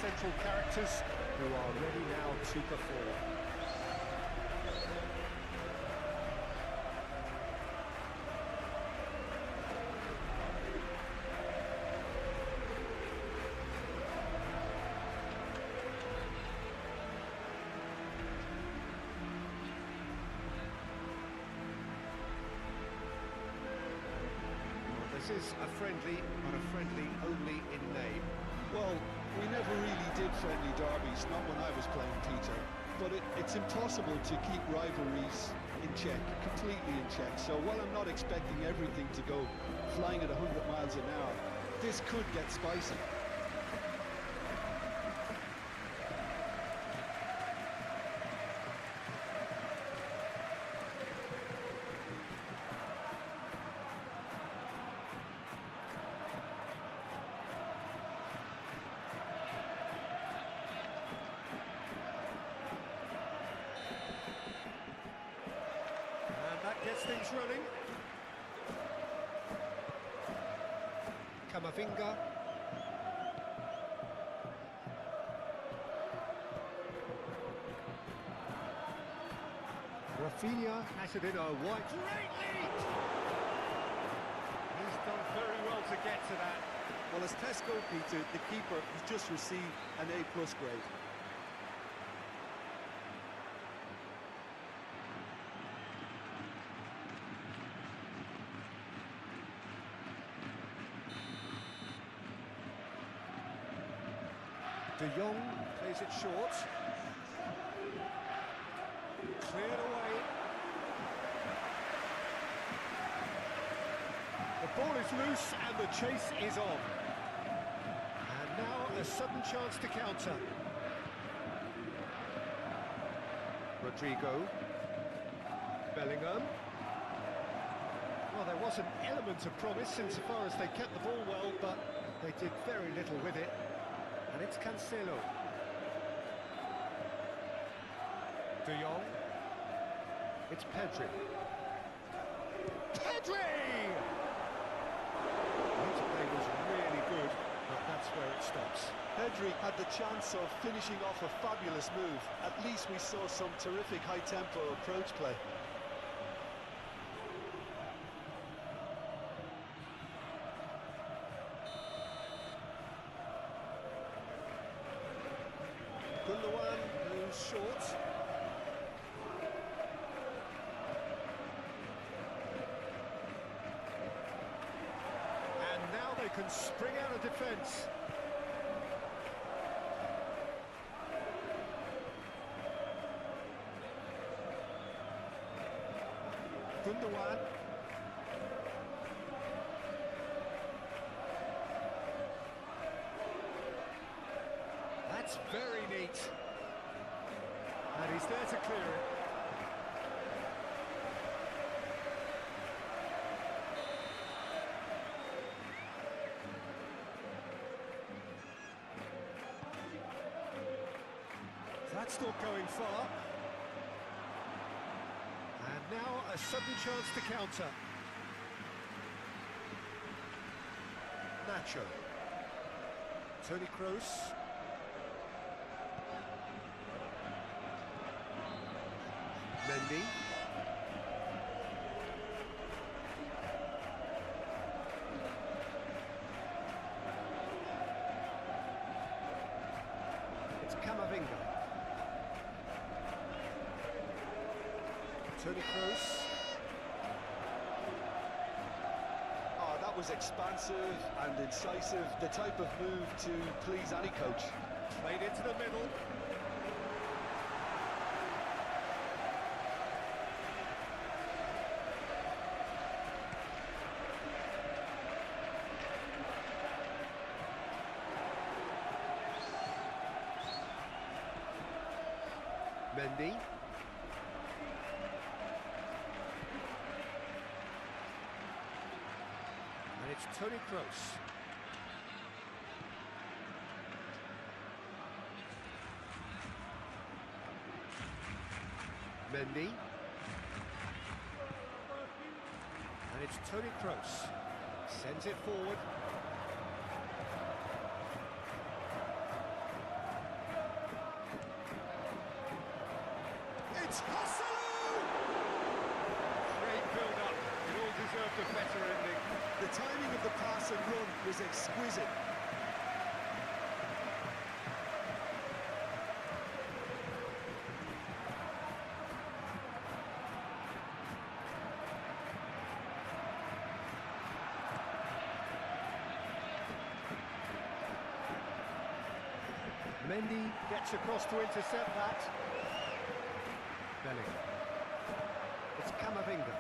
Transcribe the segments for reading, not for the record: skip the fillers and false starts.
central characters who are ready now to perform. This is a friendly, but a friendly only in name. Well, we never really did friendly derbies, not when I was playing, Peter. But it's impossible to keep rivalries in check, completely in check. So while I'm not expecting everything to go flying at 100 miles an hour, this could get spicy. Gets things running. Camavinga. Rafinha has it in a wide. Great lead! He's done very well to get to that. Well, as Tesco, Peter, the keeper has just received an A+ grade. De Jong plays it short. Cleared away. The ball is loose and the chase is on. And now a sudden chance to counter. Rodrigo. Bellingham. Well, there was an element of promise insofar as they kept the ball well, but they did very little with it. And it's Cancelo. De Jong. It's Pedri. Pedri! The interplay was really good, but that's where it stops. Pedri had the chance of finishing off a fabulous move. At least we saw some terrific high-tempo approach play. Gundogan moves short. And now they can spring out of defence. Gundogan. That's very neat. And he's there to clear it. That's not going far. And now a sudden chance to counter. Nacho. Toni Kroos. Mendy. It's Camavinga. Toni Kroos. Oh, that was expansive and incisive, the type of move to please any coach. Played into the middle. Mendy. And it's Toni Kroos. Mendy. And it's Toni Kroos. Sends it forward. was exquisite. Mendy gets across to intercept that. Bellingham. It's Camavinga.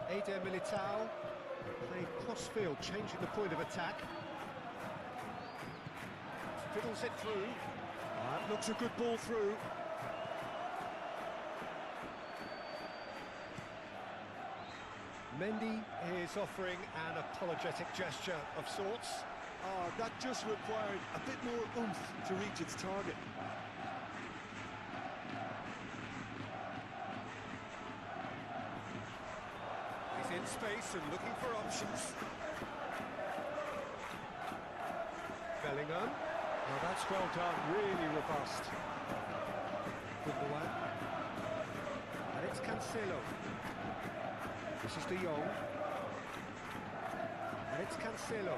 Eder Militao. Played cross-field, changing the point of attack. Fiddles it through. That looks a good ball through. Mendy is offering an apologetic gesture of sorts. Oh, that just required a bit more oomph to reach its target. He's in space and looking for options. Bellingham. Well, that's well done, really robust. Gundogan. And it's Cancelo. This is De Jong. And it's Cancelo.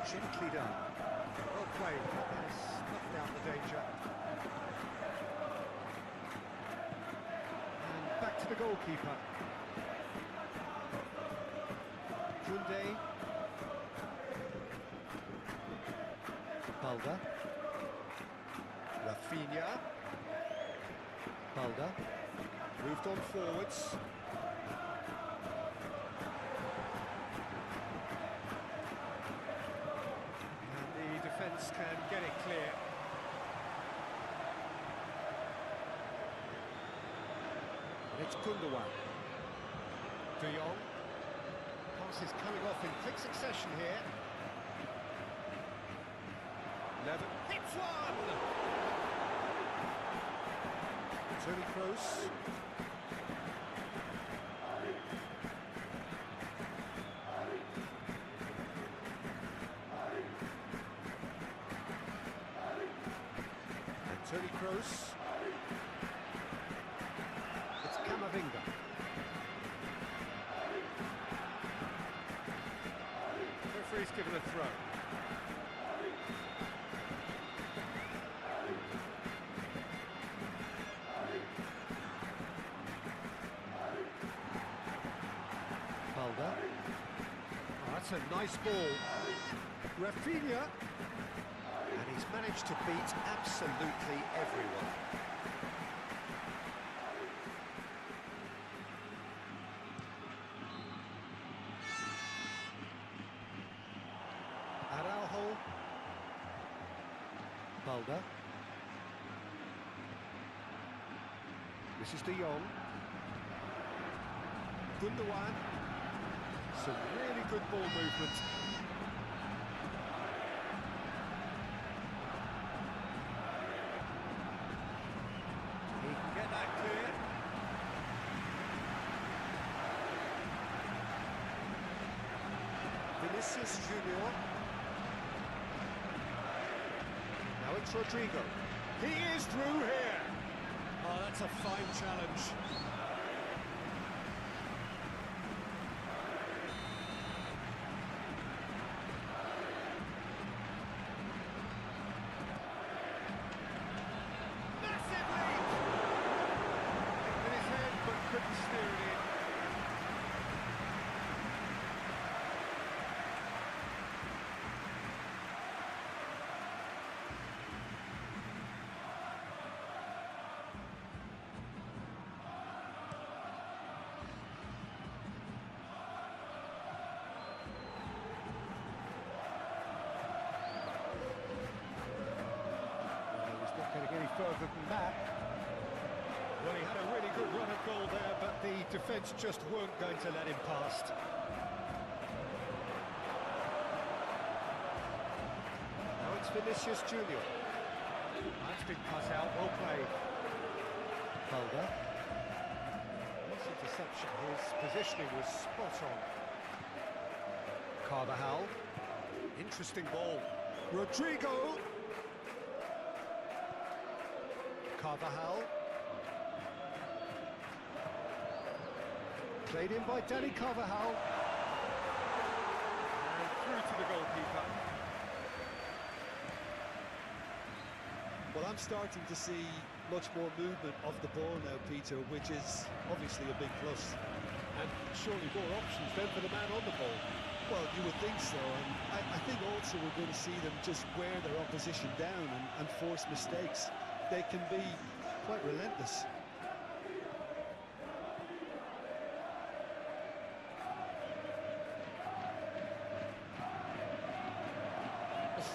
Gently done. Well played. Has snuffed out the danger. And back to the goalkeeper. Koundé. Balda. Rafinha. Balda. Moved on forwards. And the defence can get it clear. And it's Gundogan. De Jong. Passes coming off in quick succession here. Levin hits one! Toni Kroos. And Toni Kroos. It's Camavinga. Referee's given a throw. Oh, that's a nice ball. Rafinha. And he's managed to beat absolutely everyone. Araujo. Balda. This is De Jong. Gundogan. Some really good ball movement. He can get that clear. Vinicius Junior. Now it's Rodrigo. He is through here. Oh, that's a fine challenge. Further than that. Well, he had a really good run at goal there, but the defence just weren't going to let him past. Now it's Vinicius Junior. That's been cut out, well played. Balda. Nice interception, his positioning was spot on. Carvajal. Interesting ball. Rodrigo. Carvajal. Played in by Danny Carvajal. And through to the goalkeeper. Well, I'm starting to see much more movement of the ball now, Peter, which is obviously a big plus. And surely more options then for the man on the ball. Well, you would think so, and I think also we're going to see them just wear their opposition down and force mistakes. They can be quite relentless.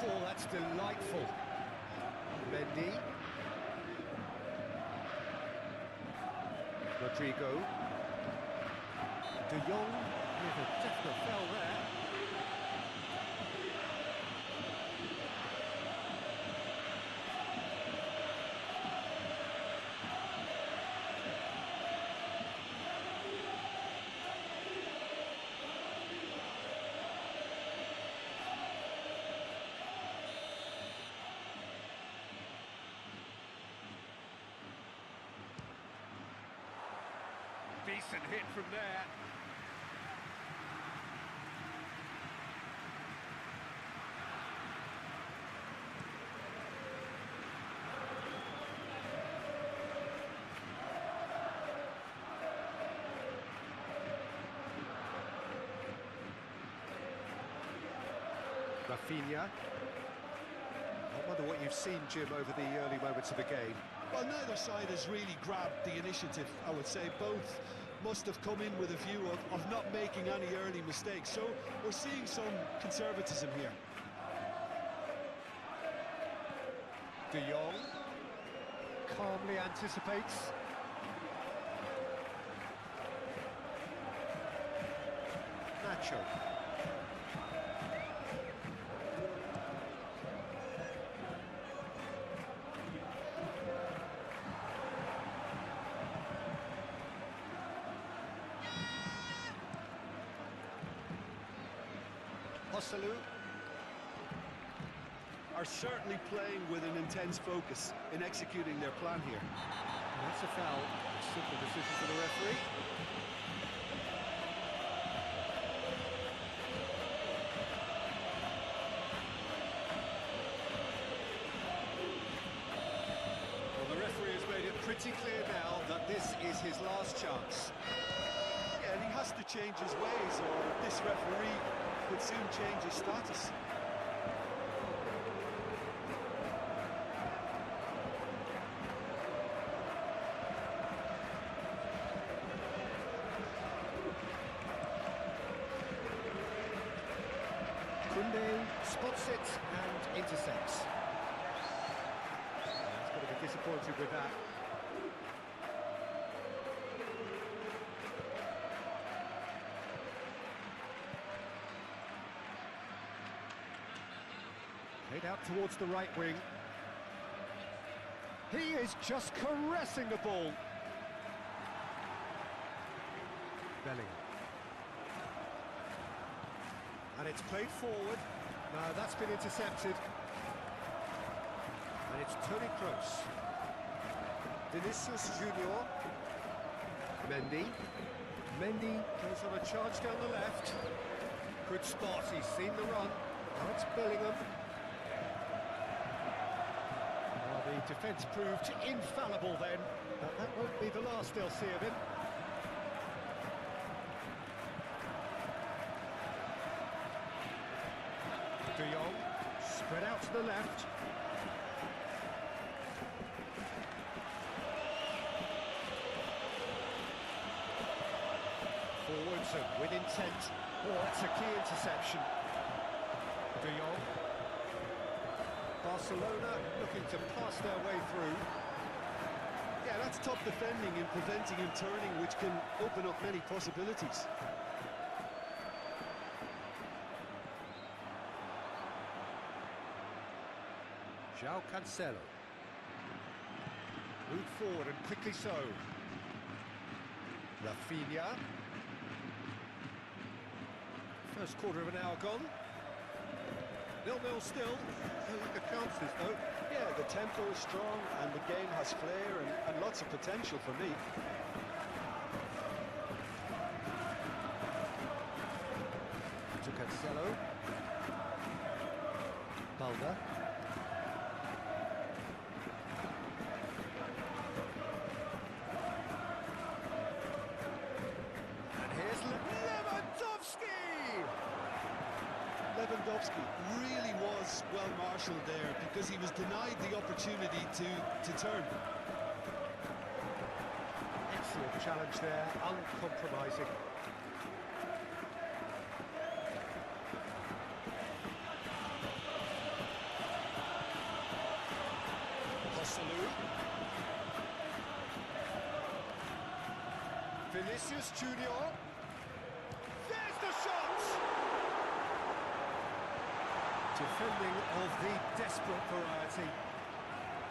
Oh, that's delightful. Mendy. Rodrigo. De Jong with a definite foul there. Decent hit from there. Rafinha. I wonder what you've seen, Jim, over the early moments of the game. Well, neither side has really grabbed the initiative, I would say. Both must have come in with a view of not making any early mistakes. So we're seeing some conservatism here. De Jong calmly anticipates. Nacho. Are certainly playing with an intense focus in executing their plan here. And that's a foul. Simple decision for the referee. Well, the referee has made it pretty clear now that this is his last chance. Yeah, and he has to change his ways, or this referee would soon change his status. Kunde spots it and intercepts. He's got to be disappointed with that. Played out towards the right wing. He is just caressing the ball. Bellingham. And it's played forward. No, that's been intercepted. And it's Toni Kroos. Vinicius Junior. Mendy. Mendy goes on a charge down the left. Good spot, he's seen the run. Now it's Bellingham. Well, the defence proved infallible then, but that won't be the last they'll see of him. De Jong, spread out to the left. Forwards and with intent. Oh, that's a key interception. De Jong. Barcelona looking to pass their way through. Yeah, that's top defending and preventing him turning, which can open up many possibilities. João Cancelo. Moved forward and quickly so. Rafinha. First quarter of an hour gone. 0-0 still. No lack of chances though. Yeah, the tempo is strong and the game has flair and lots of potential for me. Cancelo. Balda. And here's Lewandowski! Lewandowski really was well marshalled there because he was denied the opportunity to turn. Excellent challenge there, uncompromising. Vinicius Junior. There's the shot! Defending of the desperate variety.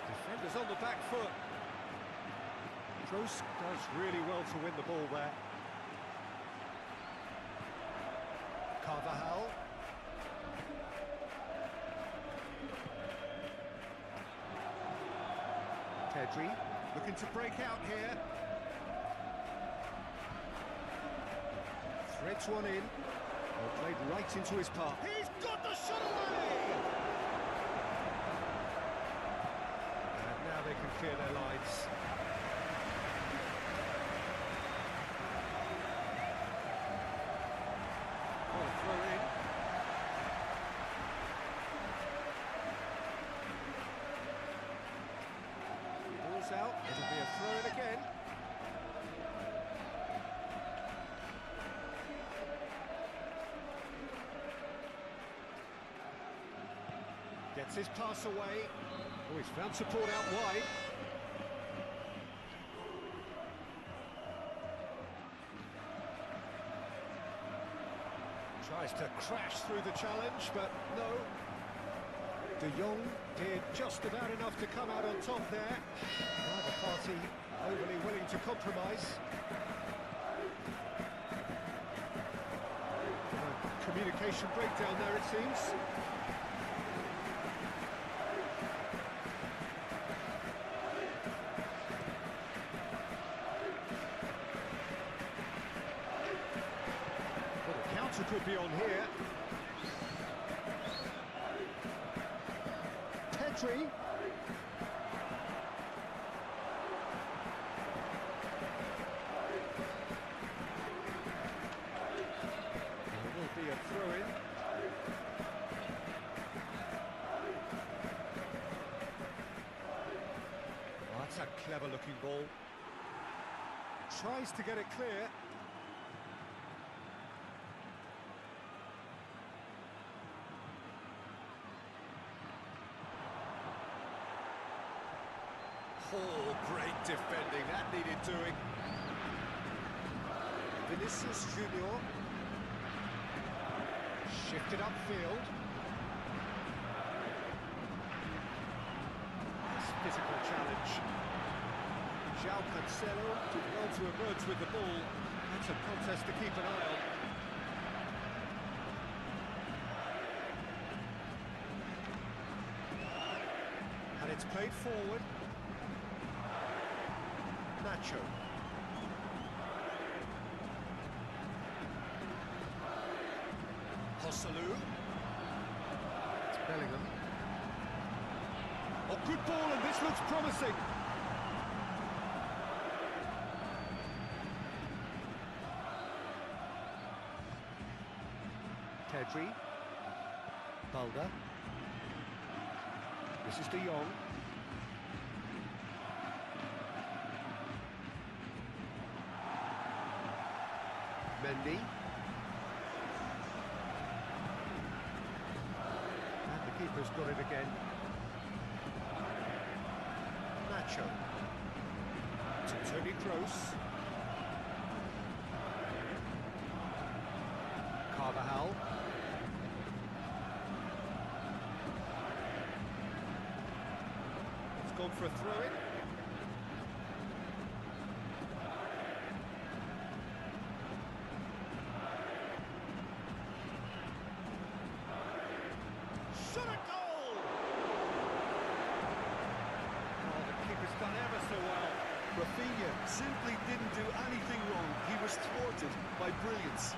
Defenders on the back foot. Kroos does really well to win the ball there. Carvajal. Pedri looking to break out here. Threads one in. Well, played right into his path. He's got the shot away! And now they can clear their lines. Oh, throw in. Ball's out. It'll be a throw in again. Gets his pass away. Oh, he's found support out wide. Tries to crash through the challenge, but no. De Jong did just about enough to come out on top there. Neither party overly willing to compromise. Communication breakdown there, it seems. Could be on here. Pedri. There will be a throw-in. Oh, that's a clever-looking ball. Tries to get it clear. Oh, great defending, that needed doing. Vinicius Junior. Shifted upfield. Nice physical challenge. João Cancelo did well to emerge with the ball. That's a contest to keep an eye on. And it's played forward. Nacho. Joselu. It's Bellingham. Oh, good ball, and this looks promising. Pedri. Balda. This is De Jong. Mendy. And the keeper's got it again. Nacho. To Toni Kroos. Carvajal. It's gone for a throw-in. Rafinha simply didn't do anything wrong. He was thwarted by brilliance.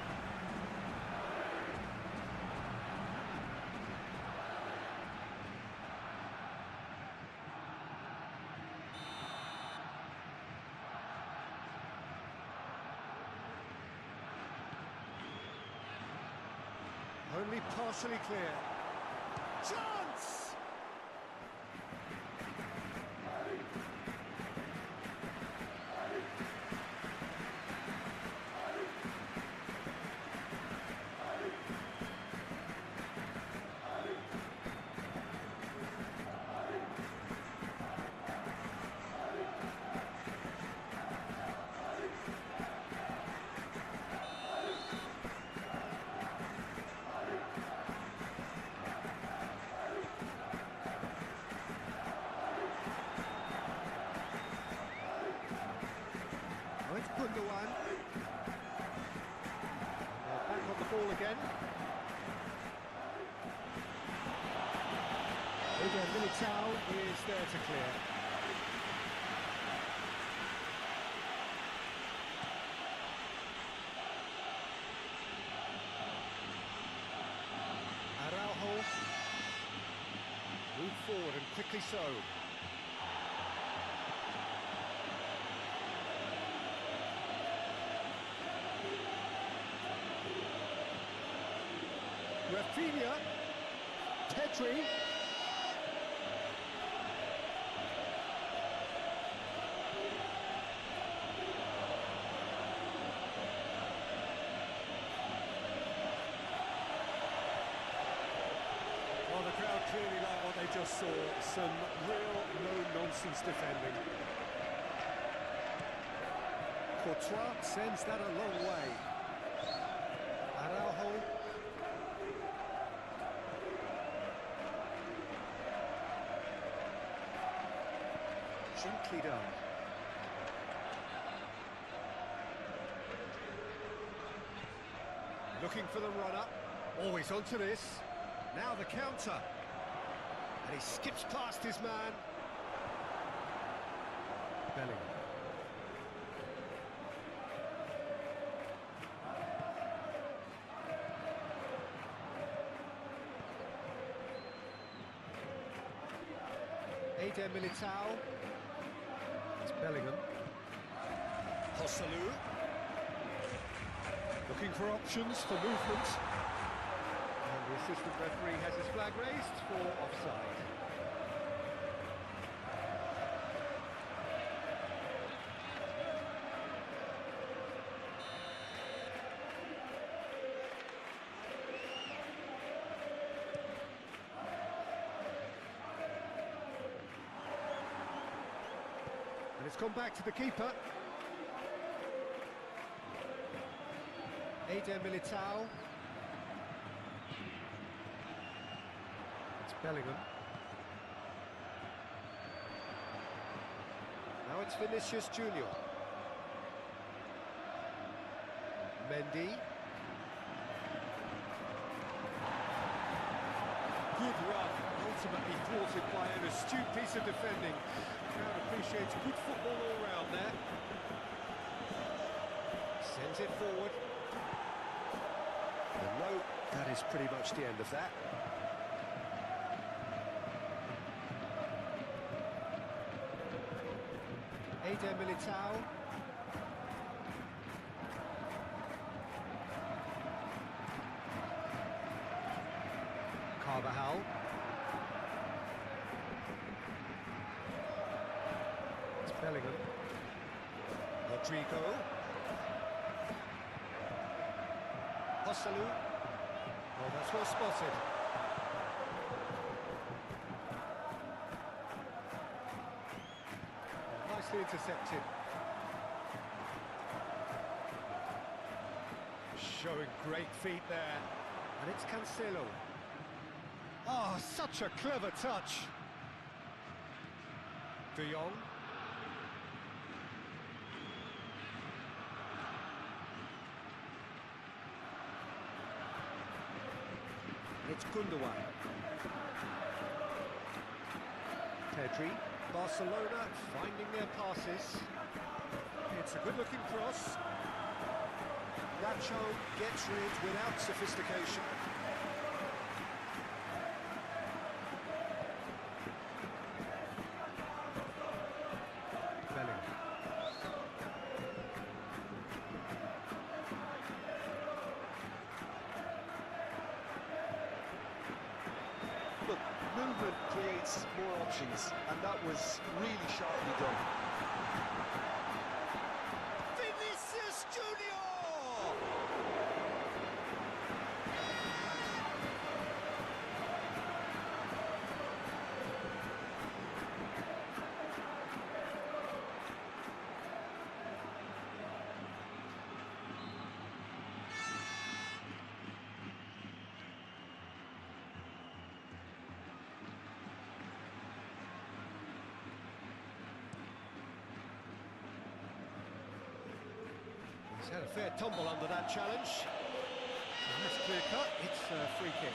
Only partially clear. Chance! Gundogan. Back on the ball again. Militao is there to clear. Araujo. Move forward and quickly so. Rafinha, Pedri, well, the crowd clearly like what they just saw, some real no-nonsense defending. Courtois sends that a long way. Araujo. Gently done. Looking for the runner. Always onto this. Now the counter. And he skips past his man. Bellingham. Militao. It's Bellingham. Hosselu. Looking for options for movement. And the assistant referee has his flag raised for offside. And it's gone back to the keeper. Militao. It's Bellingham. Now it's Vinicius Junior. Mendy. Good run, ultimately thwarted by an astute piece of defending. The crowd appreciates good football all round there. Sends it forward. And no, that is pretty much the end of that. Militao. Carvajal. It's Bellingham. Rodrigo. Hosselu. Well, that's well spotted. Nicely intercepted. Showing great feet there. And it's Cancelo. Oh, such a clever touch. De Jong. It's Gundogan. Pedri. Barcelona finding their passes. It's a good-looking cross. Racho gets rid without sophistication. Bellingham. movement creates more options, and that was really sharply done. Vinicius Junior! He's had a fair tumble under that challenge. And that's clear cut, it's a free kick.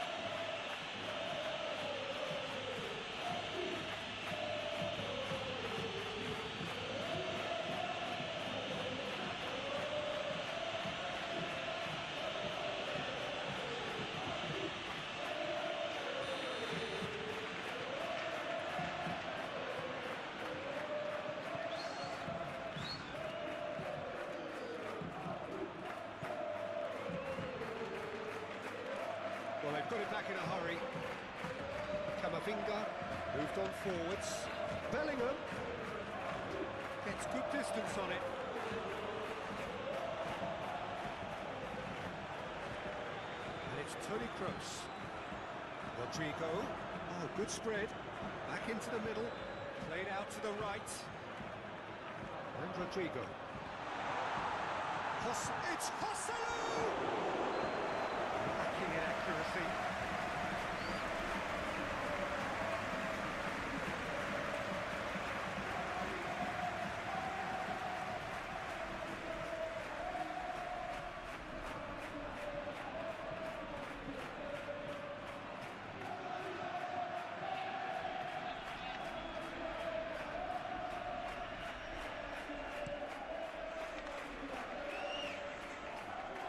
Well, they've got it back in a hurry. Camavinga moved on forwards. Bellingham gets good distance on it. And it's Toni Kroos. Rodrigo. Oh, good spread. Back into the middle. Played out to the right. And Rodrigo. It's Joselu! Lacking in accuracy.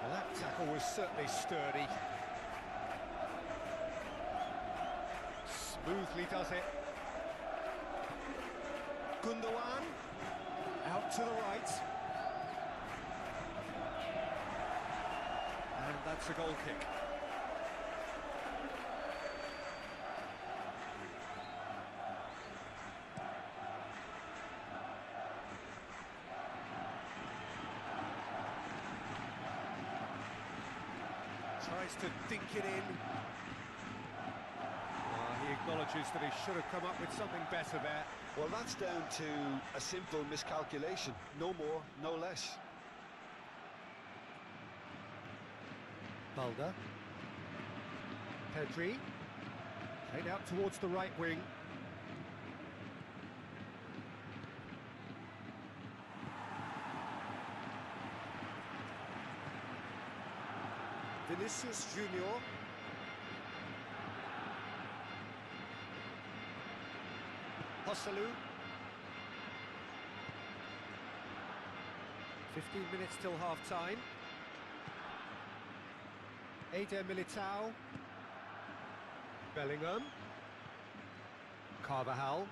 Well, that tackle was certainly sturdy. Smoothly does it. Gundogan out to the right. And that's a goal kick. Tries to dink it in. He acknowledges that he should have come up with something better there. Well, that's down to a simple miscalculation. No more, no less. Balda. Pedri. Played out towards the right wing. Vinicius Junior. Joselu. 15 minutes till half-time. Eder Militao. Bellingham. Carvajal.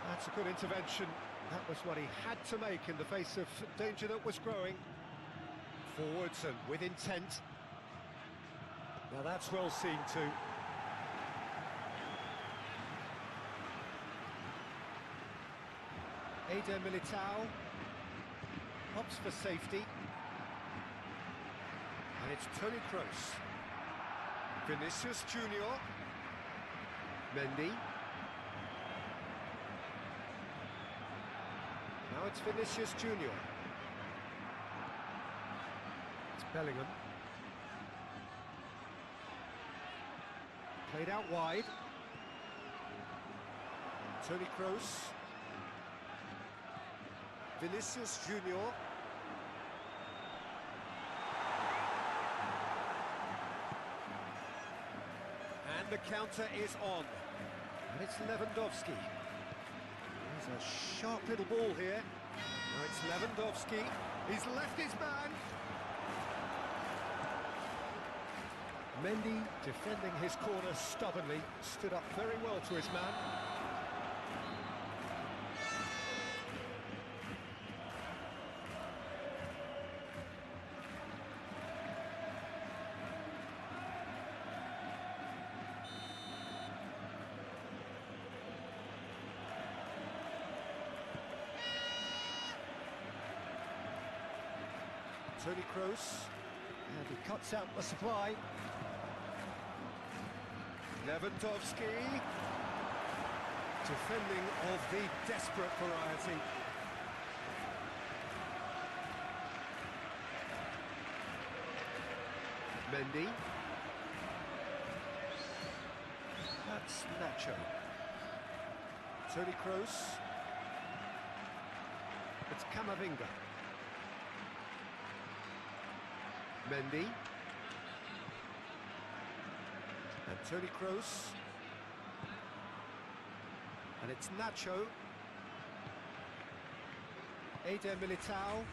That's a good intervention. That was what he had to make in the face of danger that was growing. Forwards and with intent. Now that's well seen too. Eder Militao opts for safety. And it's Toni Kroos. Vinicius Junior. Mendy. Now it's Vinicius Junior. It's Bellingham. Played out wide. Toni Kroos. Vinicius Junior. And the counter is on. And it's Lewandowski. There's a sharp little ball here. Now it's Lewandowski. He's left his man. Mendy, defending his corner stubbornly, stood up very well to his man. Toni Kroos, and he cuts out the supply. Lewandowski, defending of the desperate variety. Mendy. That's Nacho. Toni Kroos. It's Camavinga. Mendy. And Toni Kroos. And it's Nacho. Eder Militao.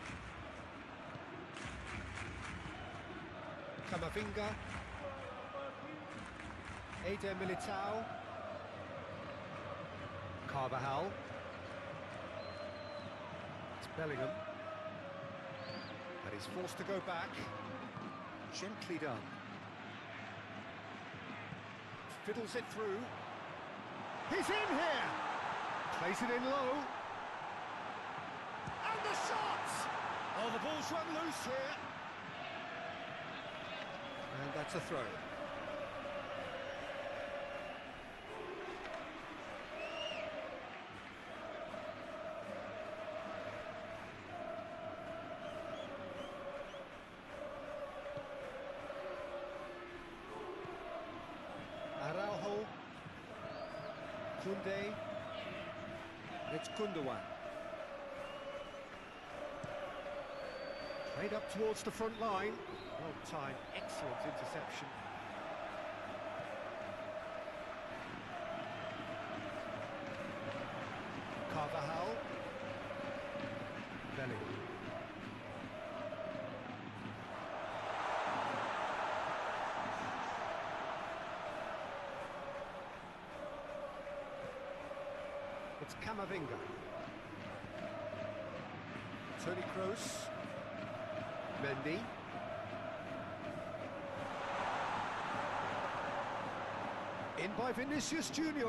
Camavinga. Eder Militao. Carvajal. It's Bellingham. And he's forced to go back. Gently done. Fiddles it through. He's in here! Plays it in low. And the shot! Oh, the ball's run loose here. And that's a throw. Araujo, Koundé, and it's Gundogan. Played up towards the front line. Well timed, excellent interception. Carvajal. Bellingham. It's Camavinga. Toni Kroos. Mendy. In by Vinicius Junior.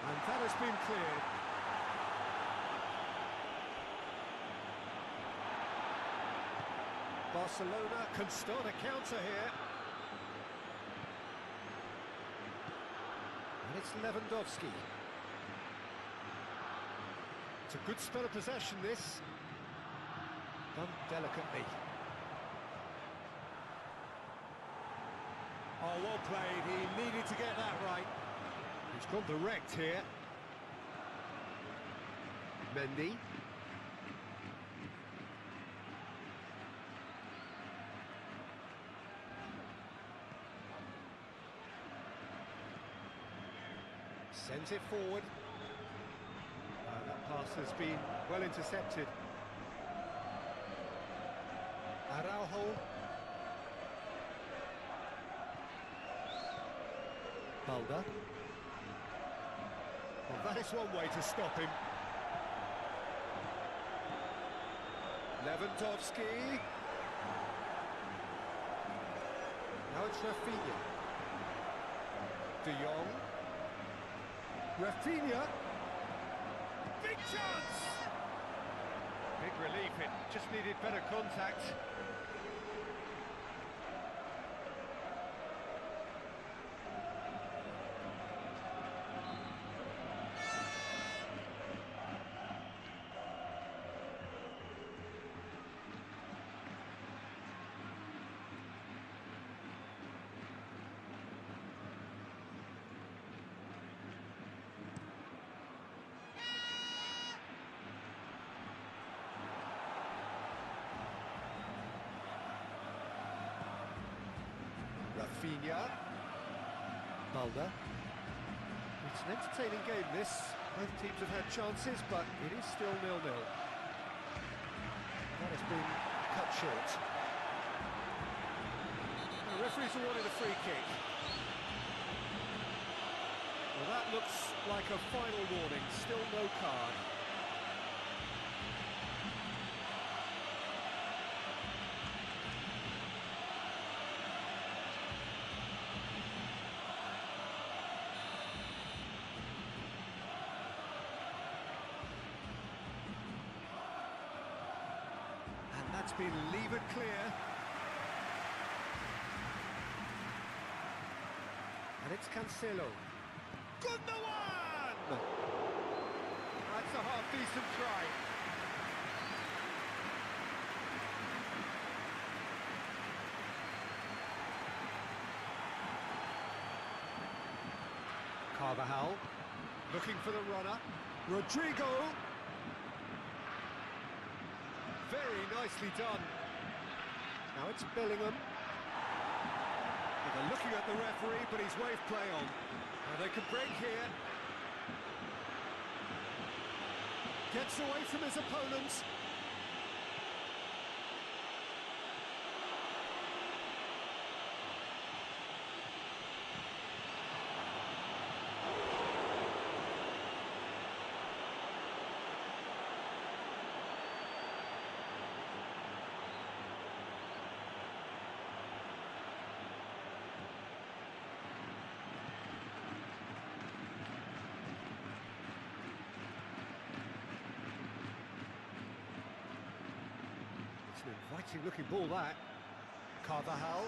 And that has been cleared. Barcelona can start a counter here. And it's Lewandowski. It's a good spell of possession, this. Done delicately. Oh, well played. He needed to get that right. He's gone direct here. Mendy. Sends it forward. That pass has been well intercepted. Araujo. Balda. Well, that is one way to stop him. Lewandowski. Now it's Rafinha. De Jong. Rafinha. Big chance! Big relief, it just needed better contact. Rafinha. Balda. It's an entertaining game, this. Both teams have had chances, but it is still 0-0. That has been cut short. The referee's awarded a free kick. Well, that looks like a final warning. Still no card. It's been levered clear. And it's Cancelo. Gundogan! That's a half-decent try. Carvajal, looking for the runner. Rodrigo. Very nicely done. Now it's Bellingham. They're looking at the referee, but he's waved play on. Now they can break here. Gets away from his opponents. It's an inviting looking ball, that. Carvajal.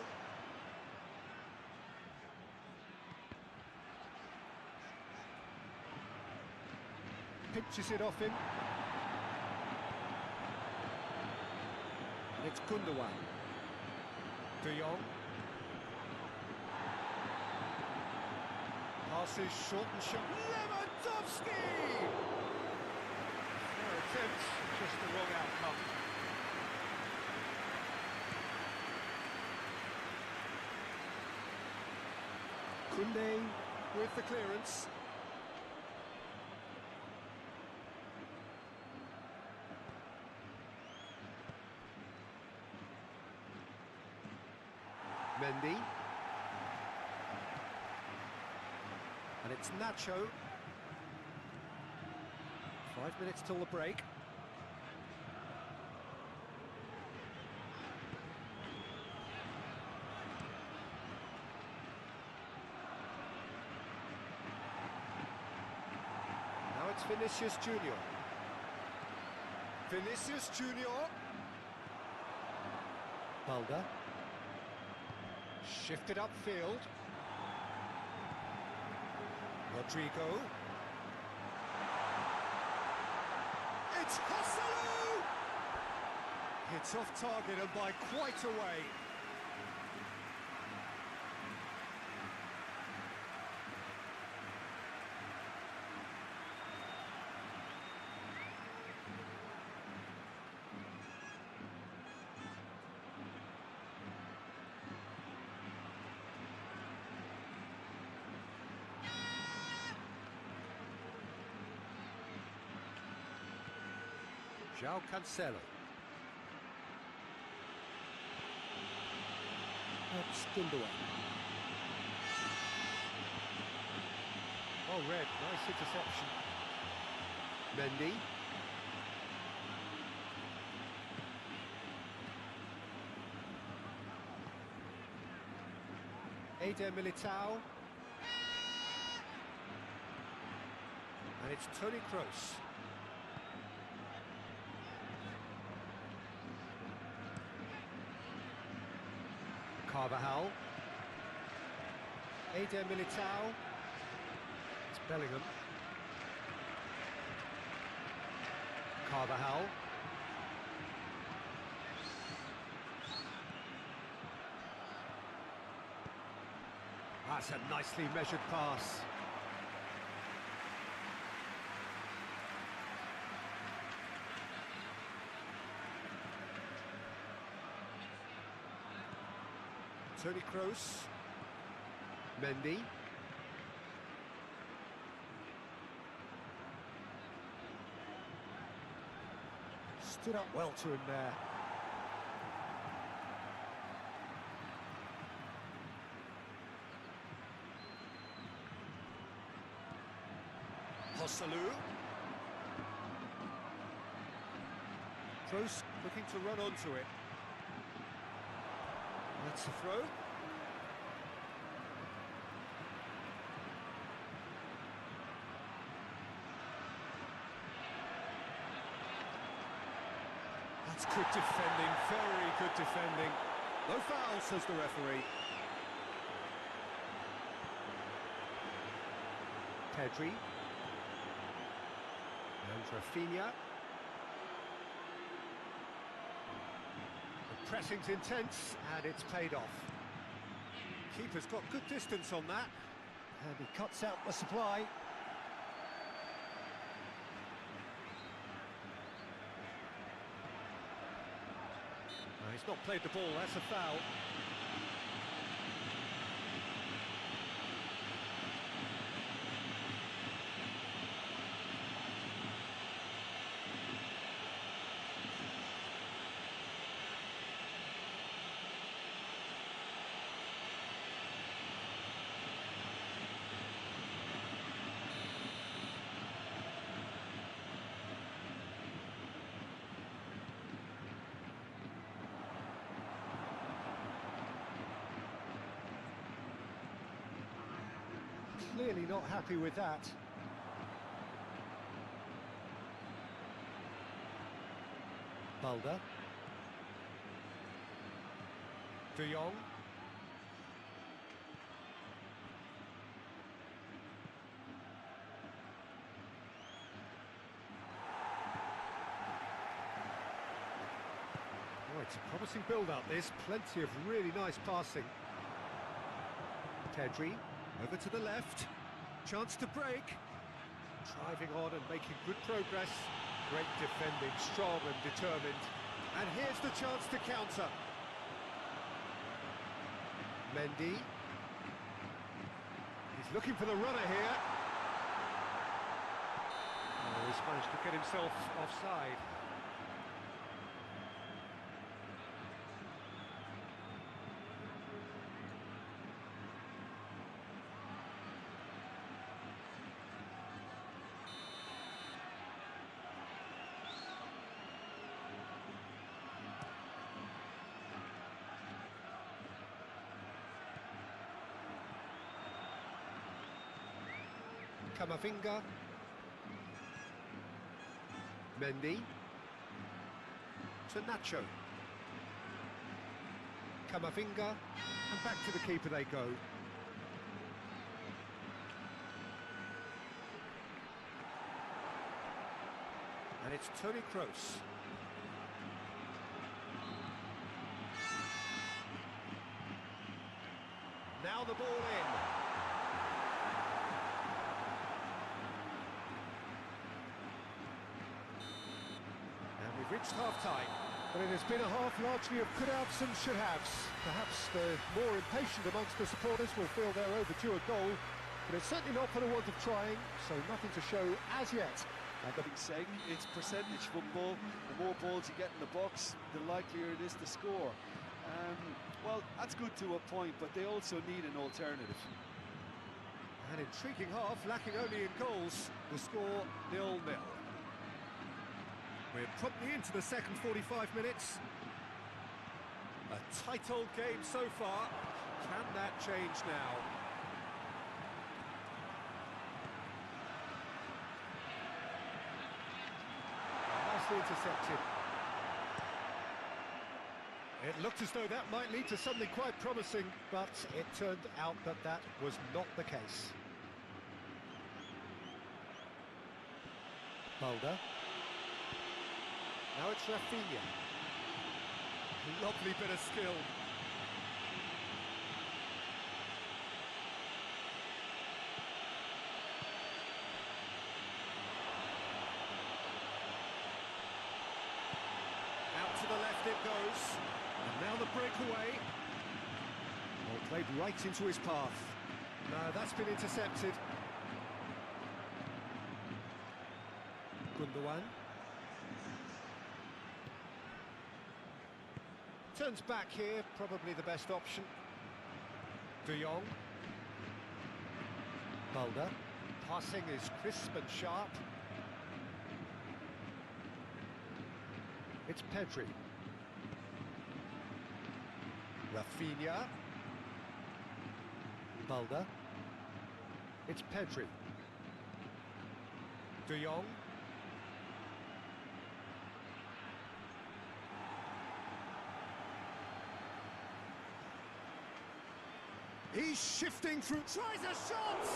Pinches it off him. And it's Gundogan. De Jong. Passes short and shot. Lewandowski! Fair attempt, just the wrong outcome. Koundé with the clearance. Mendy. And it's Nacho. 5 minutes till the break. Now it's Vinicius Junior. Vinicius Junior. Balda. Shifted upfield. Rodrigo. It's Joselu! It's off target and by quite a way. João Cancelo. That's Gundogan. Oh, red. Nice interception. Mendy. Eder Militao. And it's Toni Kroos. Carvajal. Eder Militao. It's Bellingham. Carvajal. That's a nicely measured pass. Toni Kroos. Mendy. Stood up well to him there. Joselu. Kroos looking to run onto it. That's a throw. That's That's good defending, very good defending. No foul, says the referee. Pedri. And Rafinha. The pressing's intense, and it's paid off. Keeper's got good distance on that. And he cuts out the supply. No, he's not played the ball, that's a foul. Clearly not happy with that. Balder. De Jong. Oh, it's a promising build-up, this. Plenty of really nice passing. Pedri. Over to the left, chance to break, driving on and making good progress. Great defending, strong and determined. And here's the chance to counter. Mendy. He's looking for the runner here. Oh, he's managed to get himself offside. Camavinga. Mendy. To Nacho. Camavinga. And back to the keeper they go. And it's Toni Kroos. Now the ball in. We've reached half-time. Well, it has been a half largely of could-haves and should-haves. Perhaps the more impatient amongst the supporters will feel they're overdue a goal, but it's certainly not for the want of trying, so nothing to show as yet. Like I've been saying, it's percentage football. The more balls you get in the box, the likelier it is to score. Well, that's good to a point, but they also need an alternative. An intriguing half, lacking only in goals. The score 0-0. We're promptly into the second 45 minutes. A tight old game so far. Can that change now? Nicely intercepted. It looked as though that might lead to something quite promising, but it turned out that that was not the case. Balder. Now it's Rafinha. Lovely bit of skill. Out to the left it goes. And now the breakaway. Well, played right into his path. No, that's been intercepted. Gundogan. Turns back here, probably the best option. De Jong. Balder. Passing is crisp and sharp. It's Pedri. Rafinha. Balder. It's Pedri. De Jong. He's shifting through, tries a shot!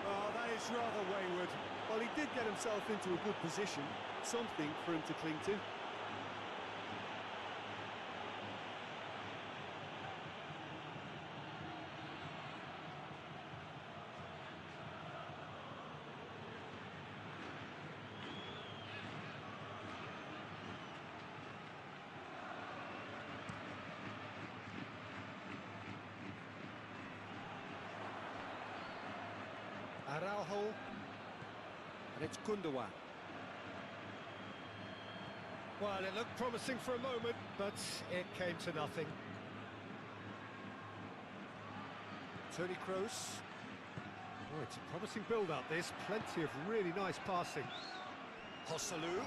Oh, that is rather wayward. Well, he did get himself into a good position, something for him to cling to. Araujo, and it's Gundogan. Well, it looked promising for a moment, but it came to nothing. Toni Kroos. Oh, it's a promising build-up, this. Plenty of really nice passing. Joselu.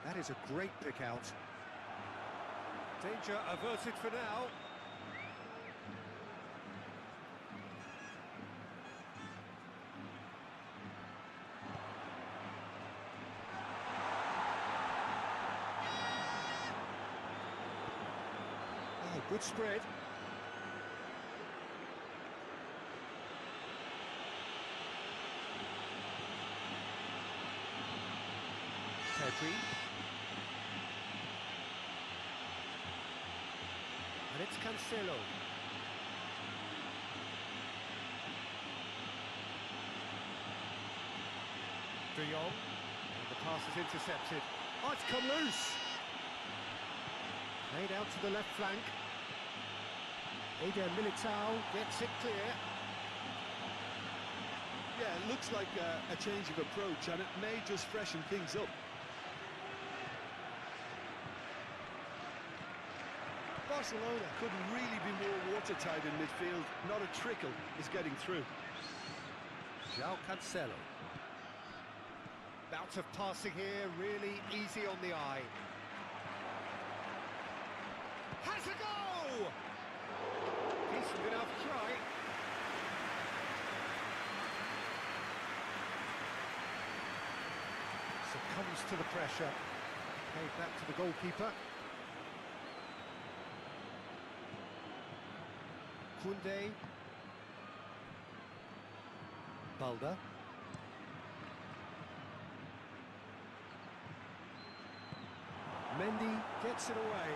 That is a great pick out. Danger averted for now. Good spread. Pedri. And it's Cancelo. De Jong. And the pass is intercepted. Oh, it's come loose. Played out to the left flank. Militao gets it clear. Yeah, it looks like a change of approach, and it may just freshen things up. Barcelona couldn't really be more watertight in midfield. Not a trickle is getting through. João Cancelo. Bout of passing here, really easy on the eye. Has a go! Decent enough try. Succumbs to the pressure. Paid back to the goalkeeper. Koundé. Balda. Mendy gets it away.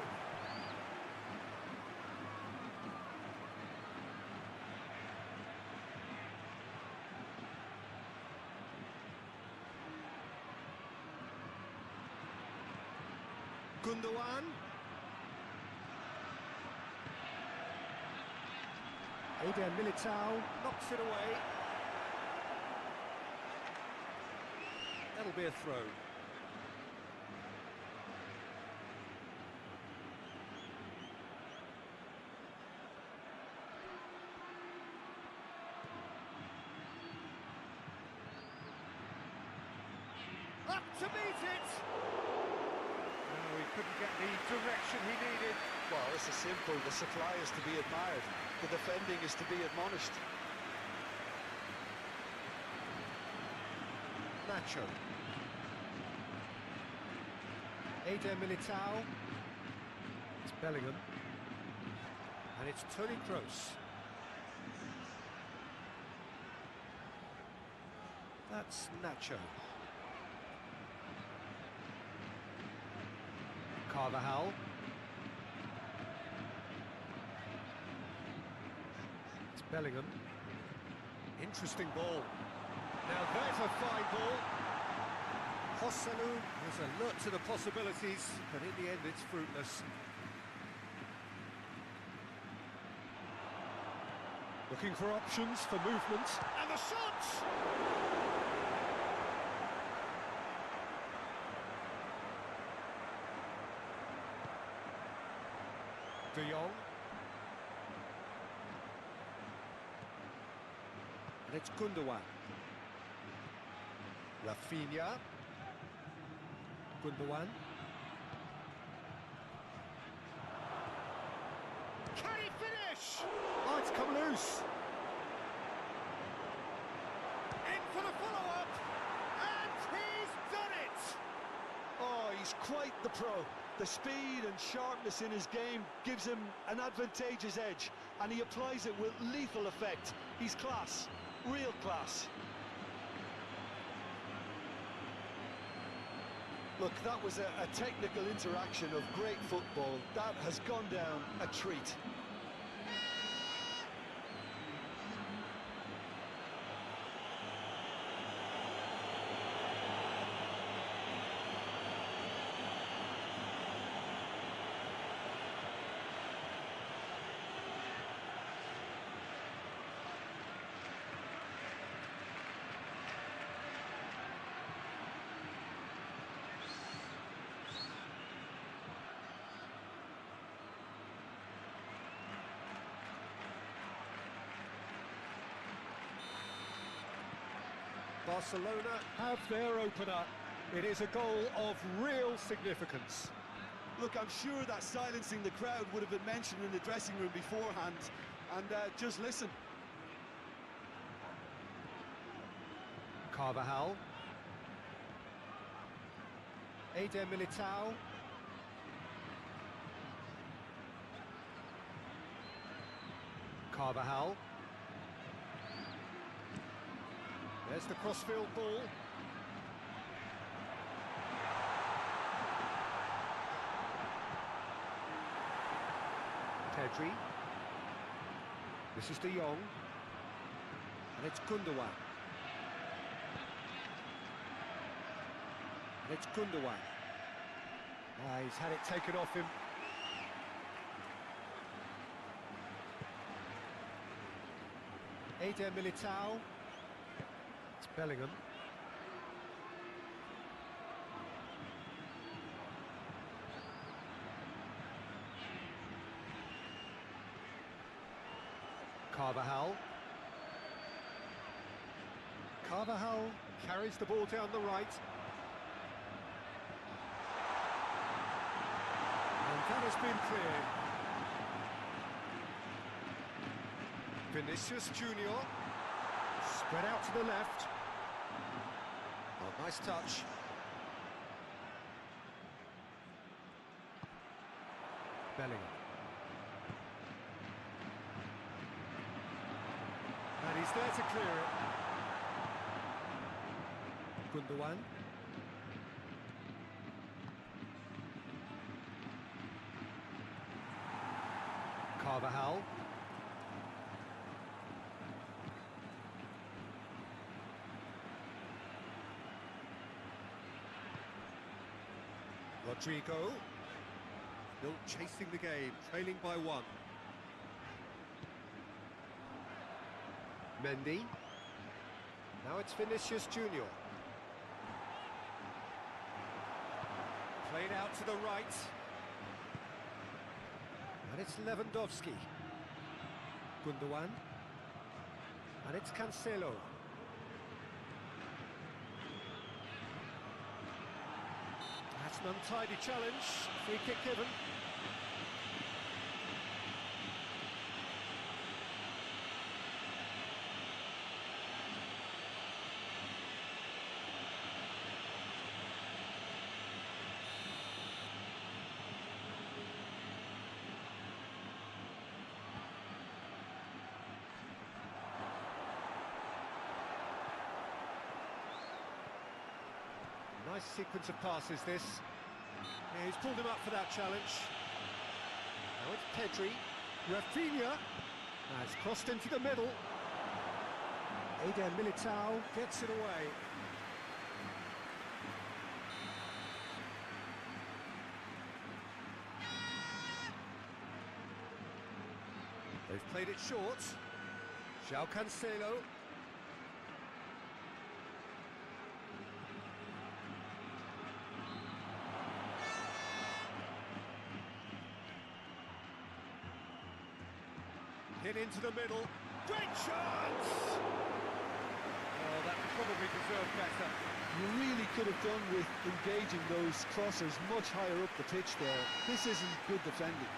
Gundogan. Militao knocks it away. That'll be a throw. Up to meet it! No, he couldn't get the direction he needed. Well, this is simple. The supply is to be admired. The defending is to be admonished. Nacho. Militao. It's Bellingham. And it's Toni Kroos. That's Nacho. Carvajal. It's Bellingham. Interesting ball. Now there's a fine ball. Joselu was alert to the possibilities, but in the end it's fruitless. Looking for options for movement. And the shot! De Jong. And it's Gundogan. Rafinha. Gundogan. Can he finish? Oh, it's come loose. In for the follow-up. And he's done it! Oh, he's quite the pro. The speed and sharpness in his game gives him an advantageous edge, and he applies it with lethal effect. He's class, real class. Look, that was a technical interaction of great football. That has gone down a treat. Barcelona have their opener. It is a goal of real significance. Look, I'm sure that silencing the crowd would have been mentioned in the dressing room beforehand. And just listen. Carvajal. Eder Militao. Carvajal. There's the crossfield ball. Pedri. This is De Jong. And it's Gundogan. And it's Gundogan. He's had it taken off him. Eder Militao. It's Bellingham. Carvajal. Carvajal carries the ball down the right. And that has been cleared. Vinicius Junior. Spread out to the left. Oh, nice touch. Bellingham. And he's there to clear it. Gundogan. Carvajal. Rodrigo. Still chasing the game, trailing by one. Mendy. Now it's Vinicius Junior. Played out to the right. And it's Lewandowski. Gundogan. And it's Cancelo. That's an untidy challenge. Free kick given. Nice sequence of passes, this. Yeah, he's pulled him up for that challenge. Now it's Pedri. Rafinha. Now it's crossed into the middle. Eder Militao gets it away. They've played it short. João Cancelo. Hit into the middle. Great chance! Oh, that probably deserved better. You really could have done with engaging those crossers much higher up the pitch there. This isn't good defending.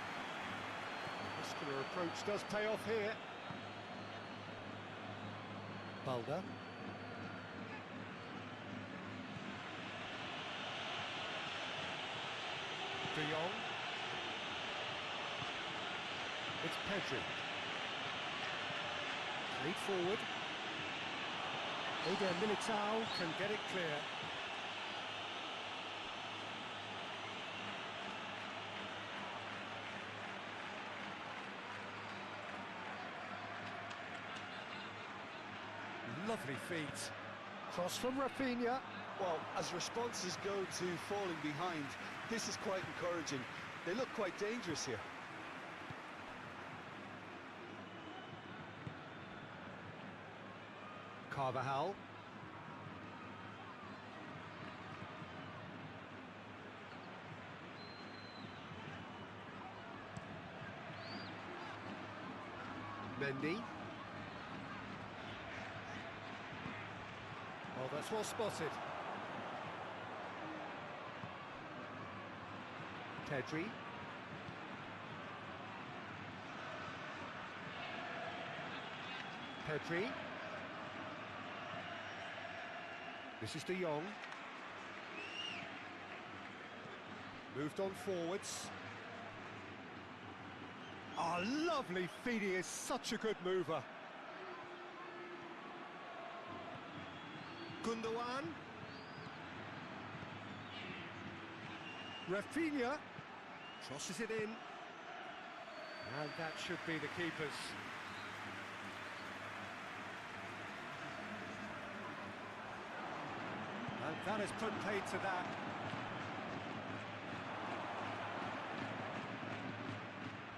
Muscular approach does pay off here. Balda. De Jong. It's Pedri. Lead forward. Eder Militao can get it clear. Lovely feet. Cross from Rafinha. Well, as responses go to falling behind, this is quite encouraging. They look quite dangerous here. Carvajal. Mendy. Oh, that's well spotted. Pedri. Pedri. This is De Jong. Moved on forwards. Oh, lovely feet. He is such a good mover. Gundogan. Rafinha. Crosses it in. And that should be the keeper's. And that has put paid to that.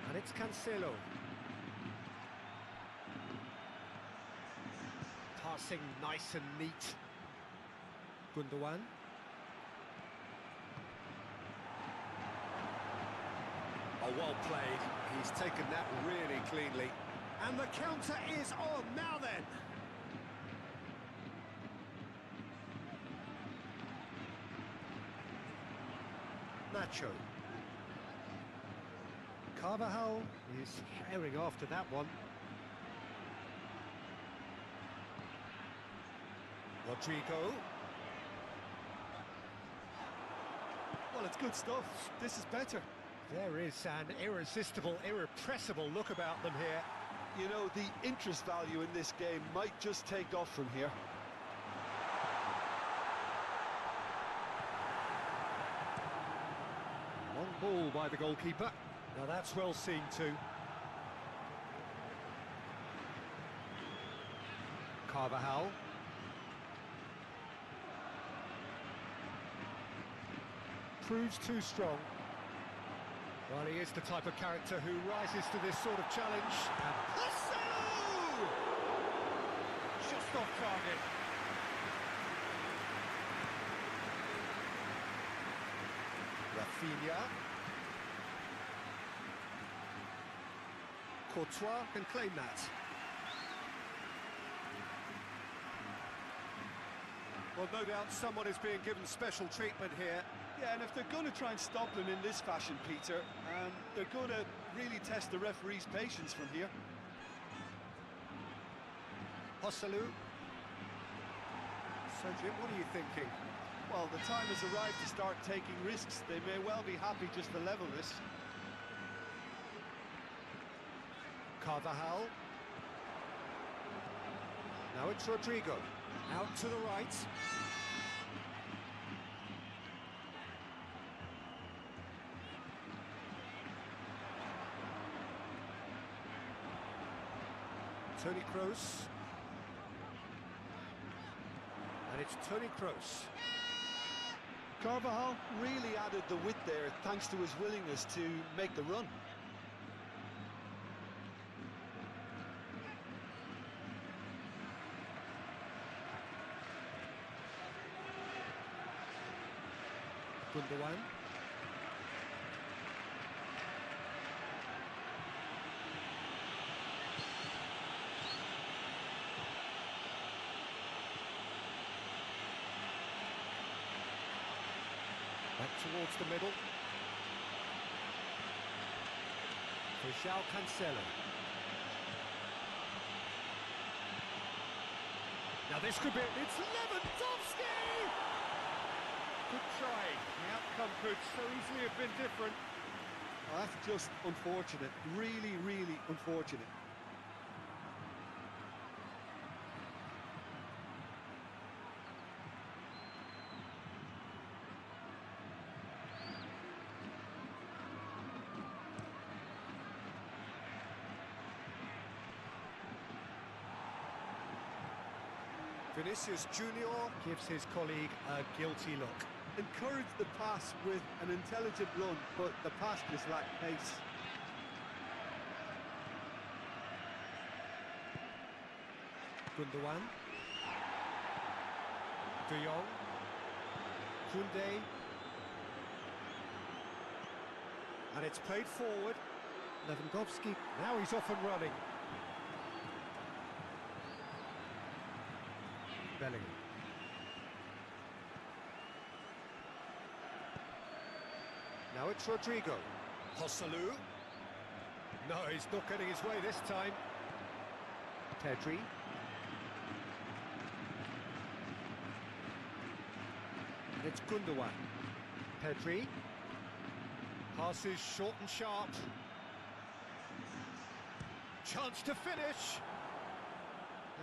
And it's Cancelo. Passing nice and neat. Gundogan. Oh, well played. He's taken that really cleanly. And the counter is on. Now then. Nacho. Carvajal is herring after that one. Rodrigo. Well, it's good stuff. This is better. There is an irresistible, irrepressible look about them here. You know, the interest value in this game might just take off from here. Long ball by the goalkeeper. Now that's well seen too. Carvajal. Proves too strong. Well, he is the type of character who rises to this sort of challenge. And just off target. Rafinha. Courtois can claim that. Well, no doubt someone is being given special treatment here. Yeah, and if they're going to try and stop them in this fashion, Peter, they're going to really test the referee's patience from here. Hosselu. So, Jim, what are you thinking? Well, the time has arrived to start taking risks. They may well be happy just to level this. Carvajal. Now it's Rodrigo. Out to the right. Toni Kroos. And it's Toni Kroos. Carvajal really added the width there thanks to his willingness to make the run. Gundogan. Back towards the middle. For João Cancelo. Now this could be it. It's Lewandowski! Good try. The outcome could so easily have been different. Oh, that's just unfortunate. Really, really unfortunate. Vinicius Junior gives his colleague a guilty look. Encourage the pass with an intelligent run, but the pass just lacked pace. Gundogan. De Jong. Koundé. And it's played forward. Lewandowski. Now he's off and running. Bellingham. Now it's Rodrigo. Joselu. No, he's not getting his way this time. Pedri. And it's Gundogan. Pedri. Passes short and sharp. Chance to finish.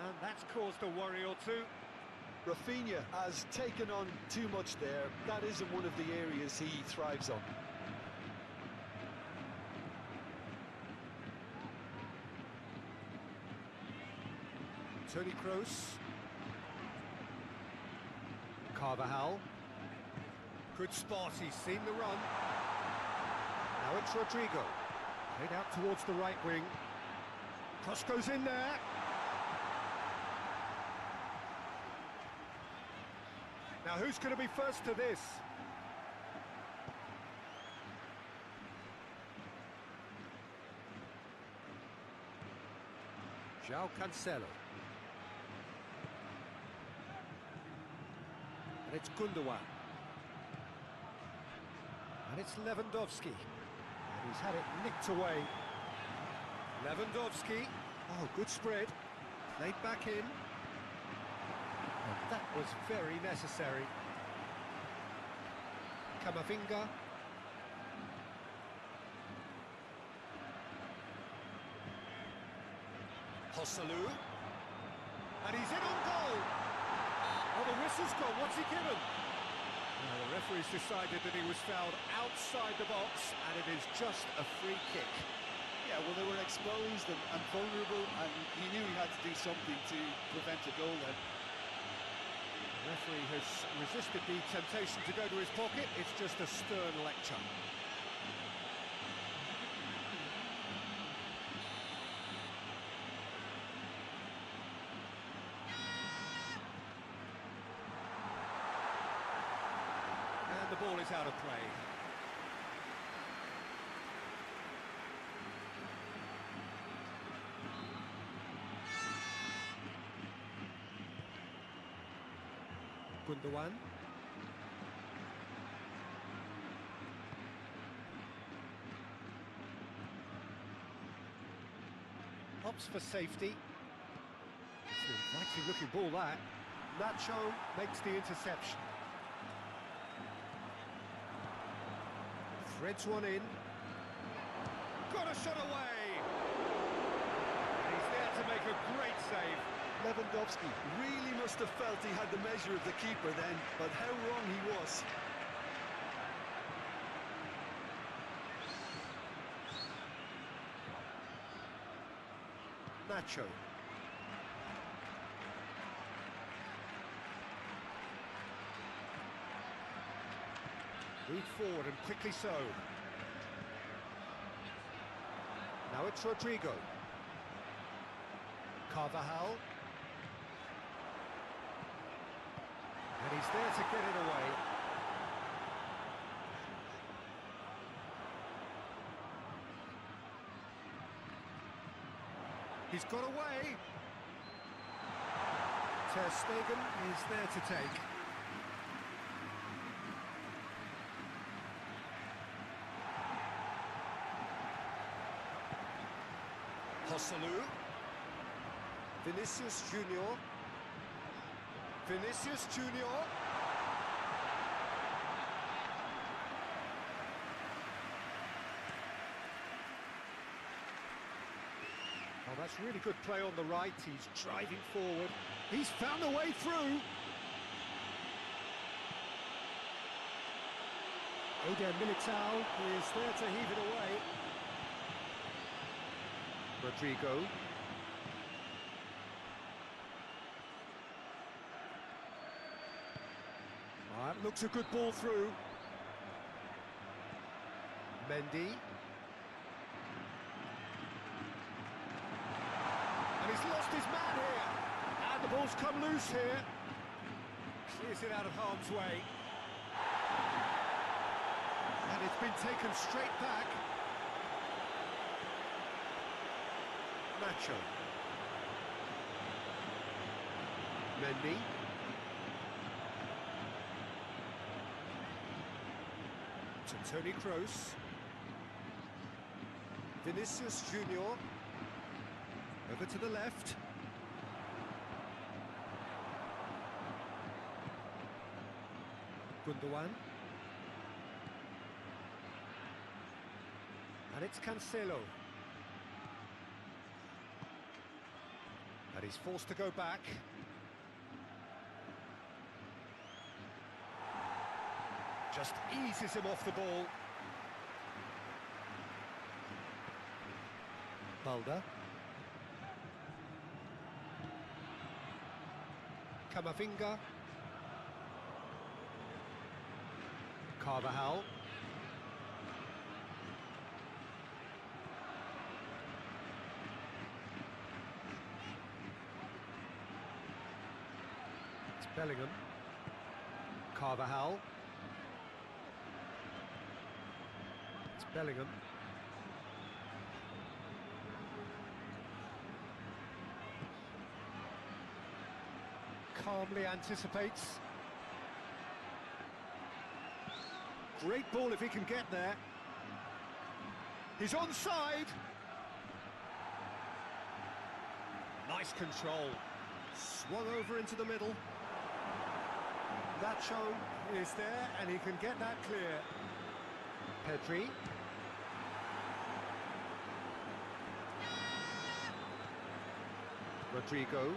And that's caused a worry or two. Rafinha has taken on too much there. That isn't one of the areas he thrives on. Toni Kroos. Carvajal. Good spot, he's seen the run. Now it's Rodrigo. Played out towards the right wing. Cross goes in there. Now who's going to be first to this? João Cancelo. And it's Gundogan. And it's Lewandowski. And he's had it nicked away. Lewandowski. Oh, good spread. Played back in. And that was very necessary. Camavinga. Joselu. And he's in on goal. Oh, the whistle's gone. What's he given? Well, the referee's decided that he was fouled outside the box, and it is just a free kick. Yeah, well, they were exposed and vulnerable, and he knew he had to do something to prevent a goal then. The referee has resisted the temptation to go to his pocket. It's just a stern lecture. And the ball is out of play. Gundogan. Opts for safety. It's an inviting looking ball, that. Nacho makes the interception. Threads one in. Got a shot away! And he's there to make a great save. Lewandowski really must have felt he had the measure of the keeper then, but how wrong he was. Nacho. Moved forward and quickly so. Now it's Rodrigo. Carvajal. And he's there to get it away. He's got away. Ter Stegen is there to take. Joselu. Vinicius Junior. Vinicius Junior. Oh, that's really good play on the right. He's driving forward. He's found a way through. Eder Militao is there to heave it away. Rodrigo. That looks a good ball through. Mendy. And he's lost his man here. And the ball's come loose here. Clears it out of harm's way. And it's been taken straight back. Nacho. Mendy. To Toni Kroos. Vinicius Junior. Over to the left. Gundogan. And it's Cancelo. And he's forced to go back. Just eases him off the ball. Balda. Camavinga. Carvajal. It's Bellingham. Carvajal. It's Bellingham. Calmly anticipates. Great ball if he can get there. He's onside. Nice control. Swung over into the middle. Nacho is there and he can get that clear. Pedri. Rodrigo.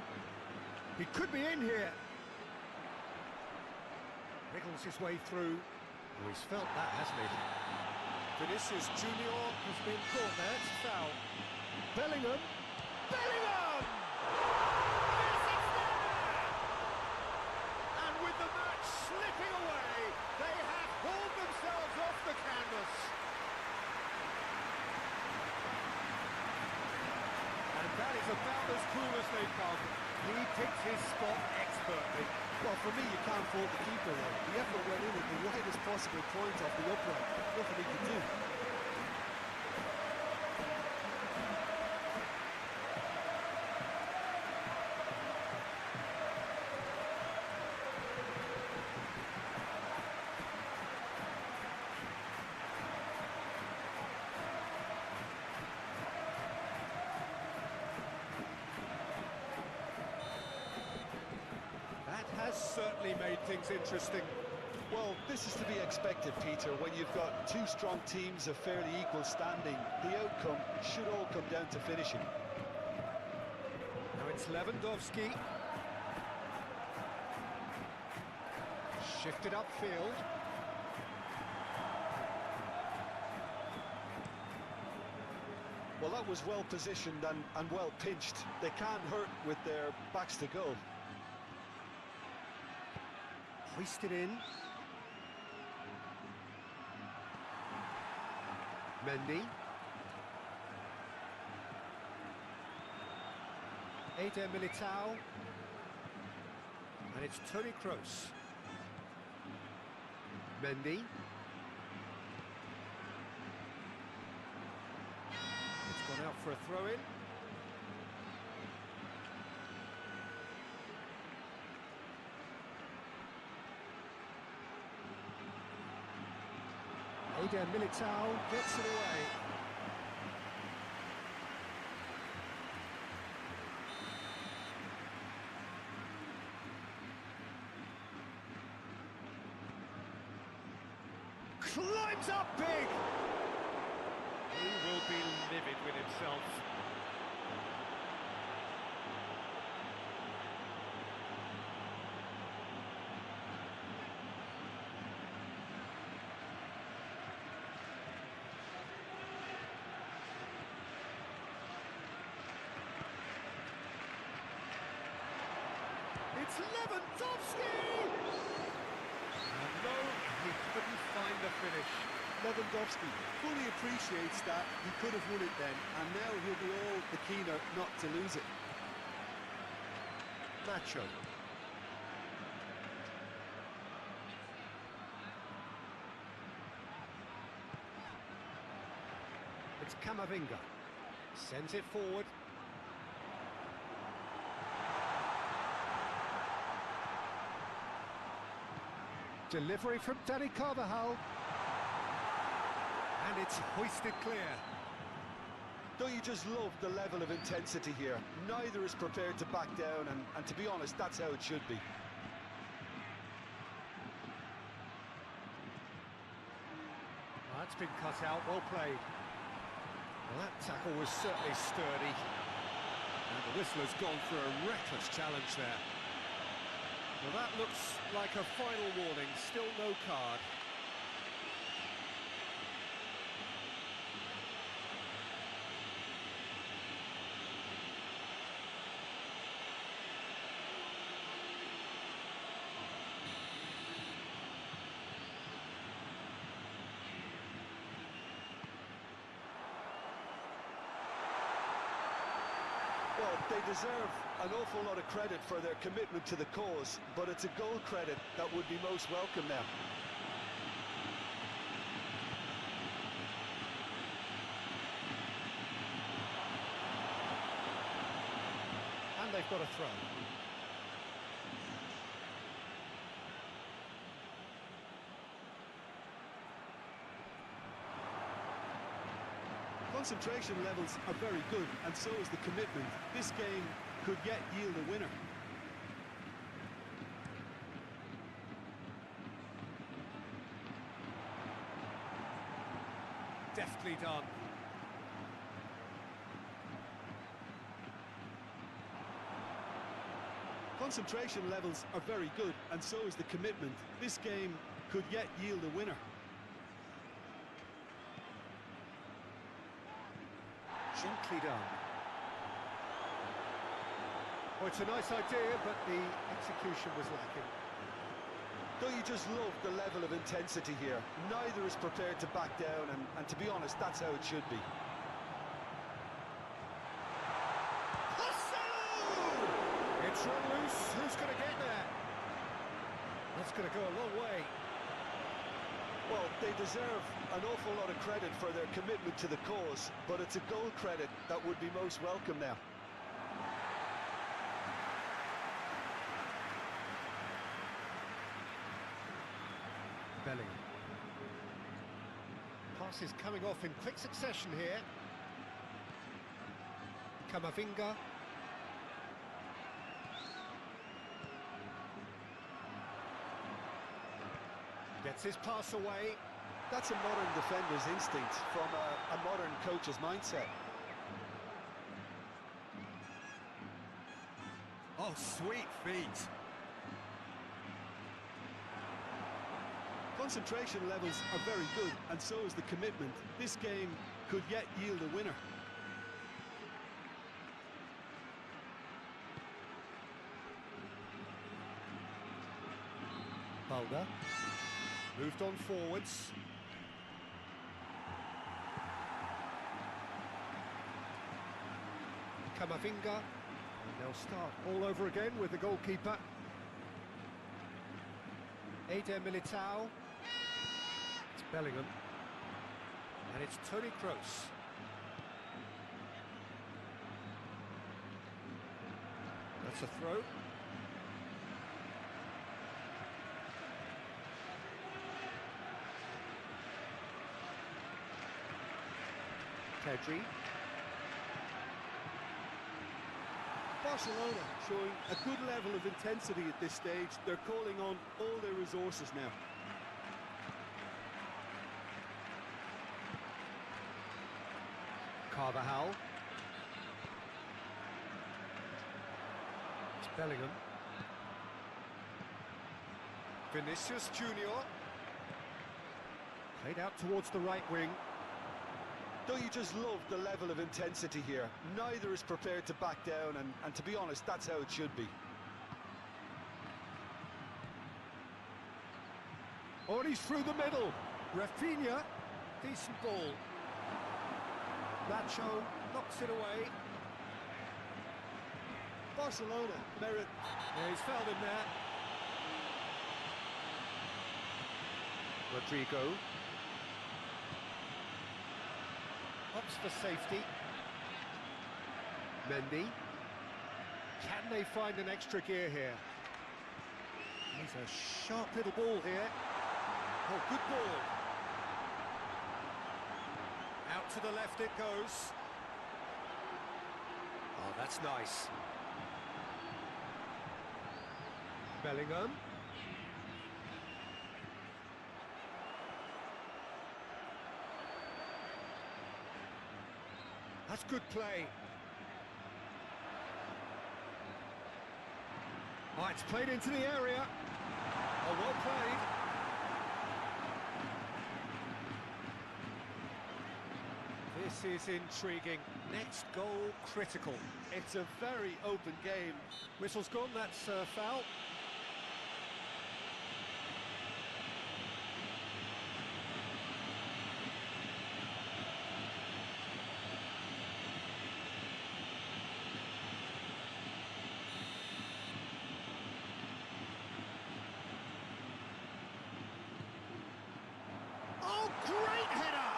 He could be in here. Wriggles his way through. Oh, he's felt that, hasn't he? Vinicius Junior has been caught there. It's a foul. Bellingham. Bellingham! Yes, it's there! And with the match slipping away, they have hauled themselves off the canvas. And that is about as cool as they come. He picks his spot expertly. Well, for me, you can't fault the keeper there. The effort went in at the widest possible point off the upright. Nothing he could do. Has certainly made things interesting. Well, this is to be expected, Peter. When you've got two strong teams of fairly equal standing, the outcome should all come down to finishing. Now it's Lewandowski. Shifted upfield. Well, that was well positioned and well pinched. They can't hurt with their backs to goal. Hoisted in. Mendy. Eder Militao. And it's Toni Kroos. Mendy. It's gone out for a throw-in. Eder Militao gets it away. Climbs up big! He will be livid with himself. It's Lewandowski! And no, he couldn't find the finish. Lewandowski fully appreciates that he could have won it then, and now he'll be all the keener not to lose it. Nacho. It's Camavinga. Sends it forward. Delivery from Dani Carvajal. And it's hoisted clear. Don't you just love the level of intensity here? Neither is prepared to back down, and to be honest, that's how it should be. Well, that's been cut out, well played. Well, that tackle was certainly sturdy. And the whistler's gone for a reckless challenge there. Well, that looks like a final warning, still no card. Well, they deserve an awful lot of credit for their commitment to the cause, but it's a goal credit that would be most welcome now. And they've got a throw. Concentration levels are very good, and so is the commitment. This game could yet yield a winner. Deftly done. Concentration levels are very good, and so is the commitment. This game could yet yield a winner. Gently done. Well, it's a nice idea, but the execution was lacking. Don't you just love the level of intensity here? Neither is prepared to back down, and to be honest, that's how it should be. It's run loose. Who's going to get there? That's going to go a long way. Well, they deserve an awful lot of credit for their commitment to the cause, but it's a goal credit that would be most welcome now. Bellingham. Pass is coming off in quick succession here. Camavinga. Gets his pass away. That's a modern defender's instinct from a modern coach's mindset. Oh, sweet feet. Concentration levels are very good, and so is the commitment. This game could yet yield a winner. Balda. Moved on forwards. Camavinga. And they'll start all over again with the goalkeeper. Eder Militao. It's Bellingham. And it's Toni Kroos. That's a throw. Pedri. Barcelona showing a good level of intensity at this stage. They're calling on all their resources now. Carvajal. It's Bellingham. Vinicius Junior. Played out towards the right wing. Don't you just love the level of intensity here? Neither is prepared to back down, and to be honest, that's how it should be. Oh, and he's through the middle. Rafinha, decent ball. Nacho knocks it away. Barcelona merit. Yeah, he's fouled him there. Rodrigo. Opts for safety. Mendy. Can they find an extra gear here? He's a sharp little ball here. Oh, good ball. Out to the left it goes. Oh, that's nice. Bellingham. That's good play. Oh, it's played into the area. Oh, well played. This is intriguing. Next goal critical. It's a very open game. Whistle's gone, that's a foul. Oh, great header!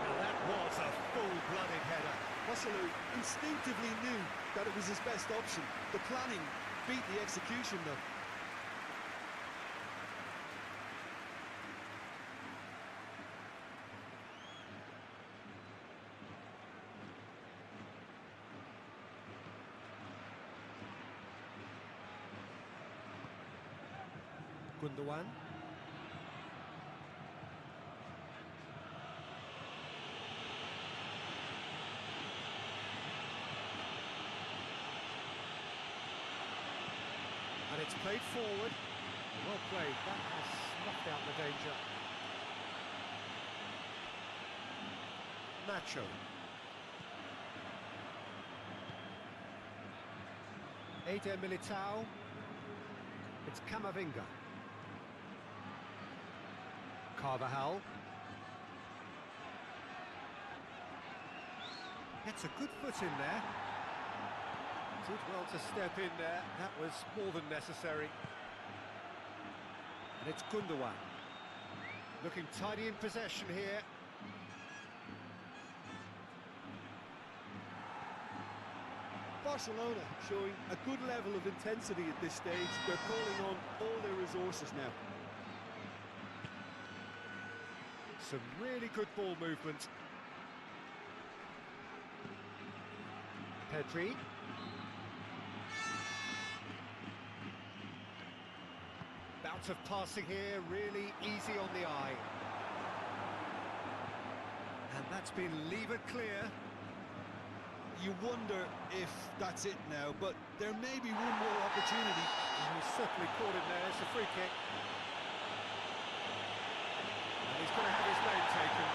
Now that was a full-blooded header. Barcelona instinctively knew that it was his best option. The planning beat the execution, though. Gundogan. And it's played forward. Well played. That has snuffed out the danger. Nacho. Eder Militao. It's Camavinga. Carvajal. Gets a good foot in there. Did well to step in there. That was more than necessary. And it's Gundogan. Looking tidy in possession here. Barcelona showing a good level of intensity at this stage. They're calling on all their resources now. Some really good ball movement. Pedri. Bout of passing here, really easy on the eye. And that's been levered clear. You wonder if that's it now, but there may be one more opportunity. And he's certainly caught him there. It's a free kick. And he's going to have his name taken.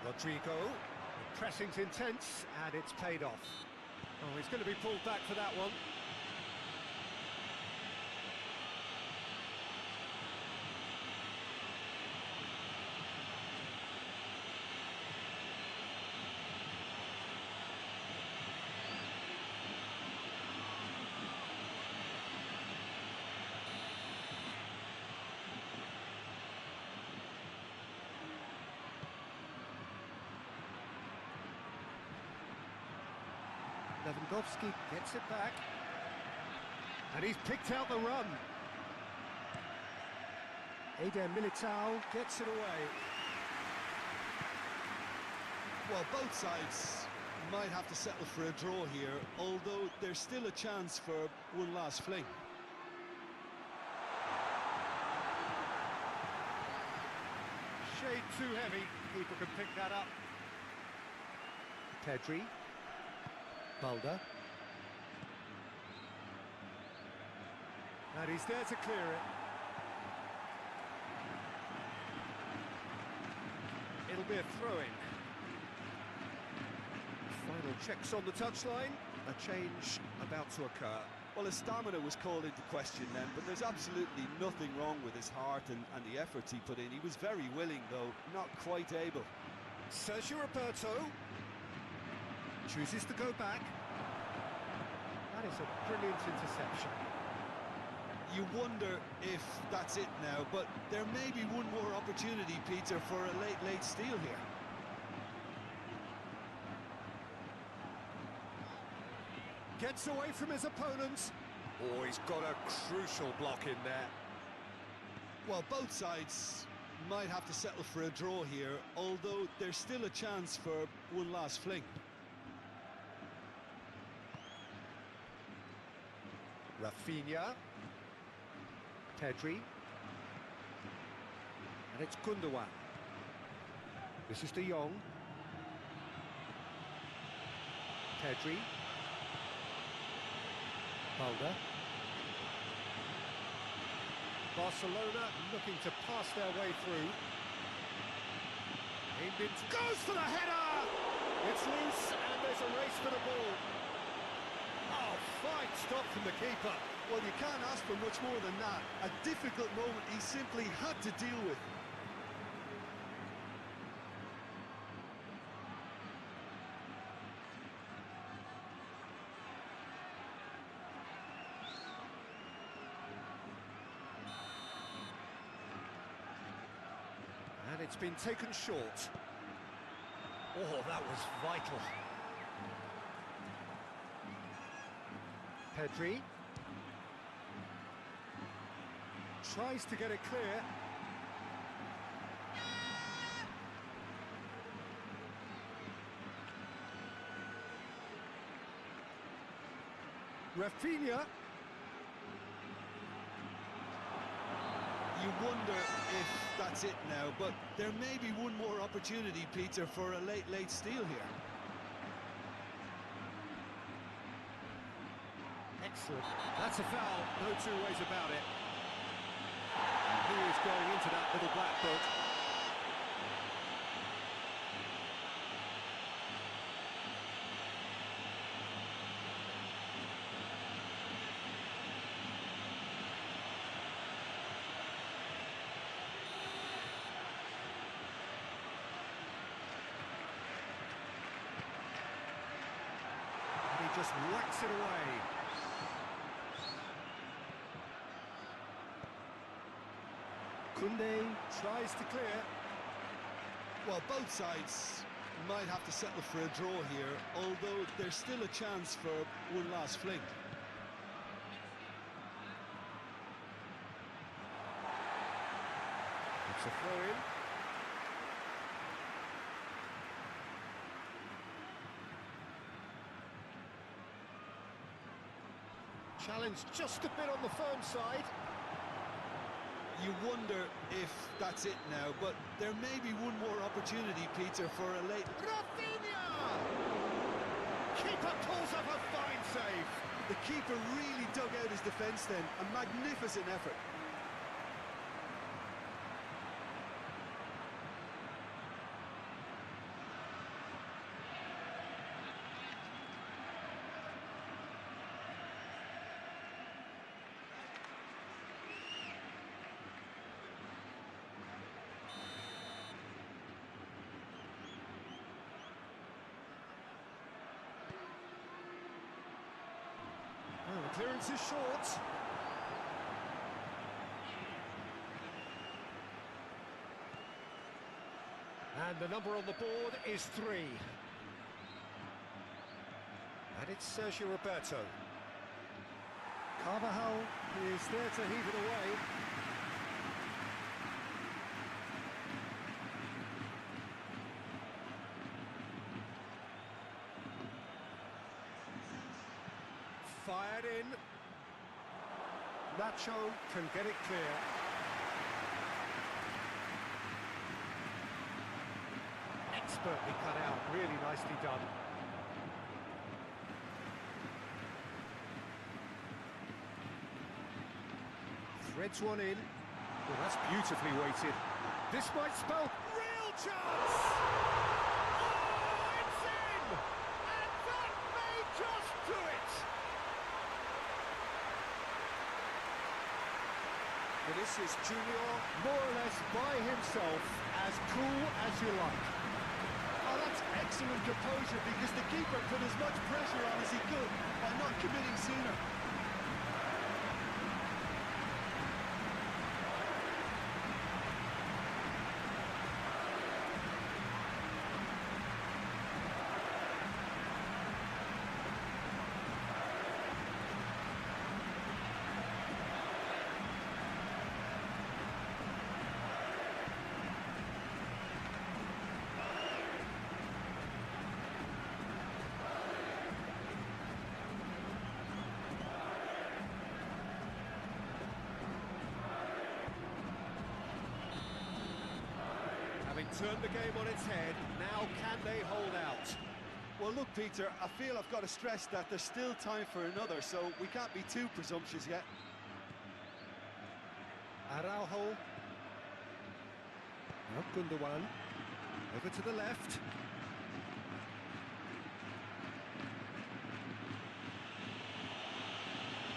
Rodrigo, the pressing's intense, and it's paid off. Oh, he's going to be pulled back for that one. Lewandowski gets it back. And he's picked out the run. Eder Militao gets it away. Well, both sides might have to settle for a draw here, although there's still a chance for one last fling. Shade too heavy, keeper can pick that up. Pedri. Mulder. And he's there to clear it. It'll be a throw-in. Final checks on the touchline. A change about to occur. Well, his stamina was called into question then, but there's absolutely nothing wrong with his heart and the efforts he put in. He was very willing, though, not quite able. Sergio Roberto chooses to go back. That is a brilliant interception. You wonder if that's it now, but there may be one more opportunity, Peter, for a late steal here. Gets away from his opponents. Oh, he's got a crucial block in there. Well, both sides might have to settle for a draw here, although there's still a chance for one last fling. Rafinha. Pedri. And it's Gundogan. This is De Jong. Pedri. Mulder. Barcelona looking to pass their way through. Aimed into... Goes for the header! It's loose and there's a race for the ball. Oh, fine stop from the keeper. Well, you can't ask for much more than that. A difficult moment he simply had to deal with. And it's been taken short. Oh, that was vital. Pedri. Tries to get it clear. Rafinha. You wonder if that's it now, but there may be one more opportunity, Peter, for a late steal here. Excellent. That's a foul, no two ways about it. And he is going into that little black book. And he just whacks it away. Koundé tries to clear. Well, both sides might have to settle for a draw here, although there's still a chance for one last fling. It's a throw-in. Challenge just a bit on the firm side. You wonder if that's it now, but there may be one more opportunity, Peter, for a late... Rafinha! Keeper pulls up a fine save. The keeper really dug out his defence then. A magnificent effort. Oh, the clearance is short. And the number on the board is 3. And it's Sergio Roberto. Carvajal is there to heave it away. Fired in. Nacho can get it clear. Expertly cut out, really nicely done. Threads one in. Well, that's beautifully weighted. This might spell real chance! Oh, it's in! And that may just do it! Vinicius Junior, more or less by himself, as cool as you like. Oh, that's excellent composure, because the keeper put as much pressure on as he could by not committing sooner. Having turned the game on its head, now can they hold out? Well, look, Peter, I feel I've got to stress that there's still time for another, so we can't be too presumptuous yet. Araujo. Now Gundogan. Over to the left.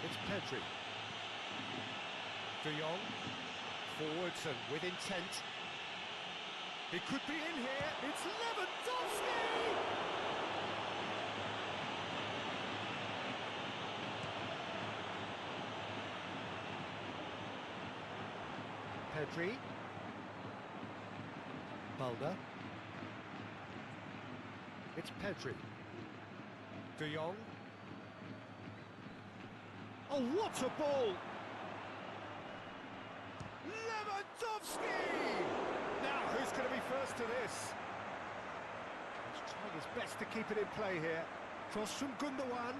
It's Pedri. De Jong. Forwards and with intent. He could be in here. It's Lewandowski! Pedri. Balda. It's Pedri. De Jong. Oh, what a ball! Lewandowski! Now, who's going to be first to this? He's trying his best to keep it in play here. Cross from Gundogan.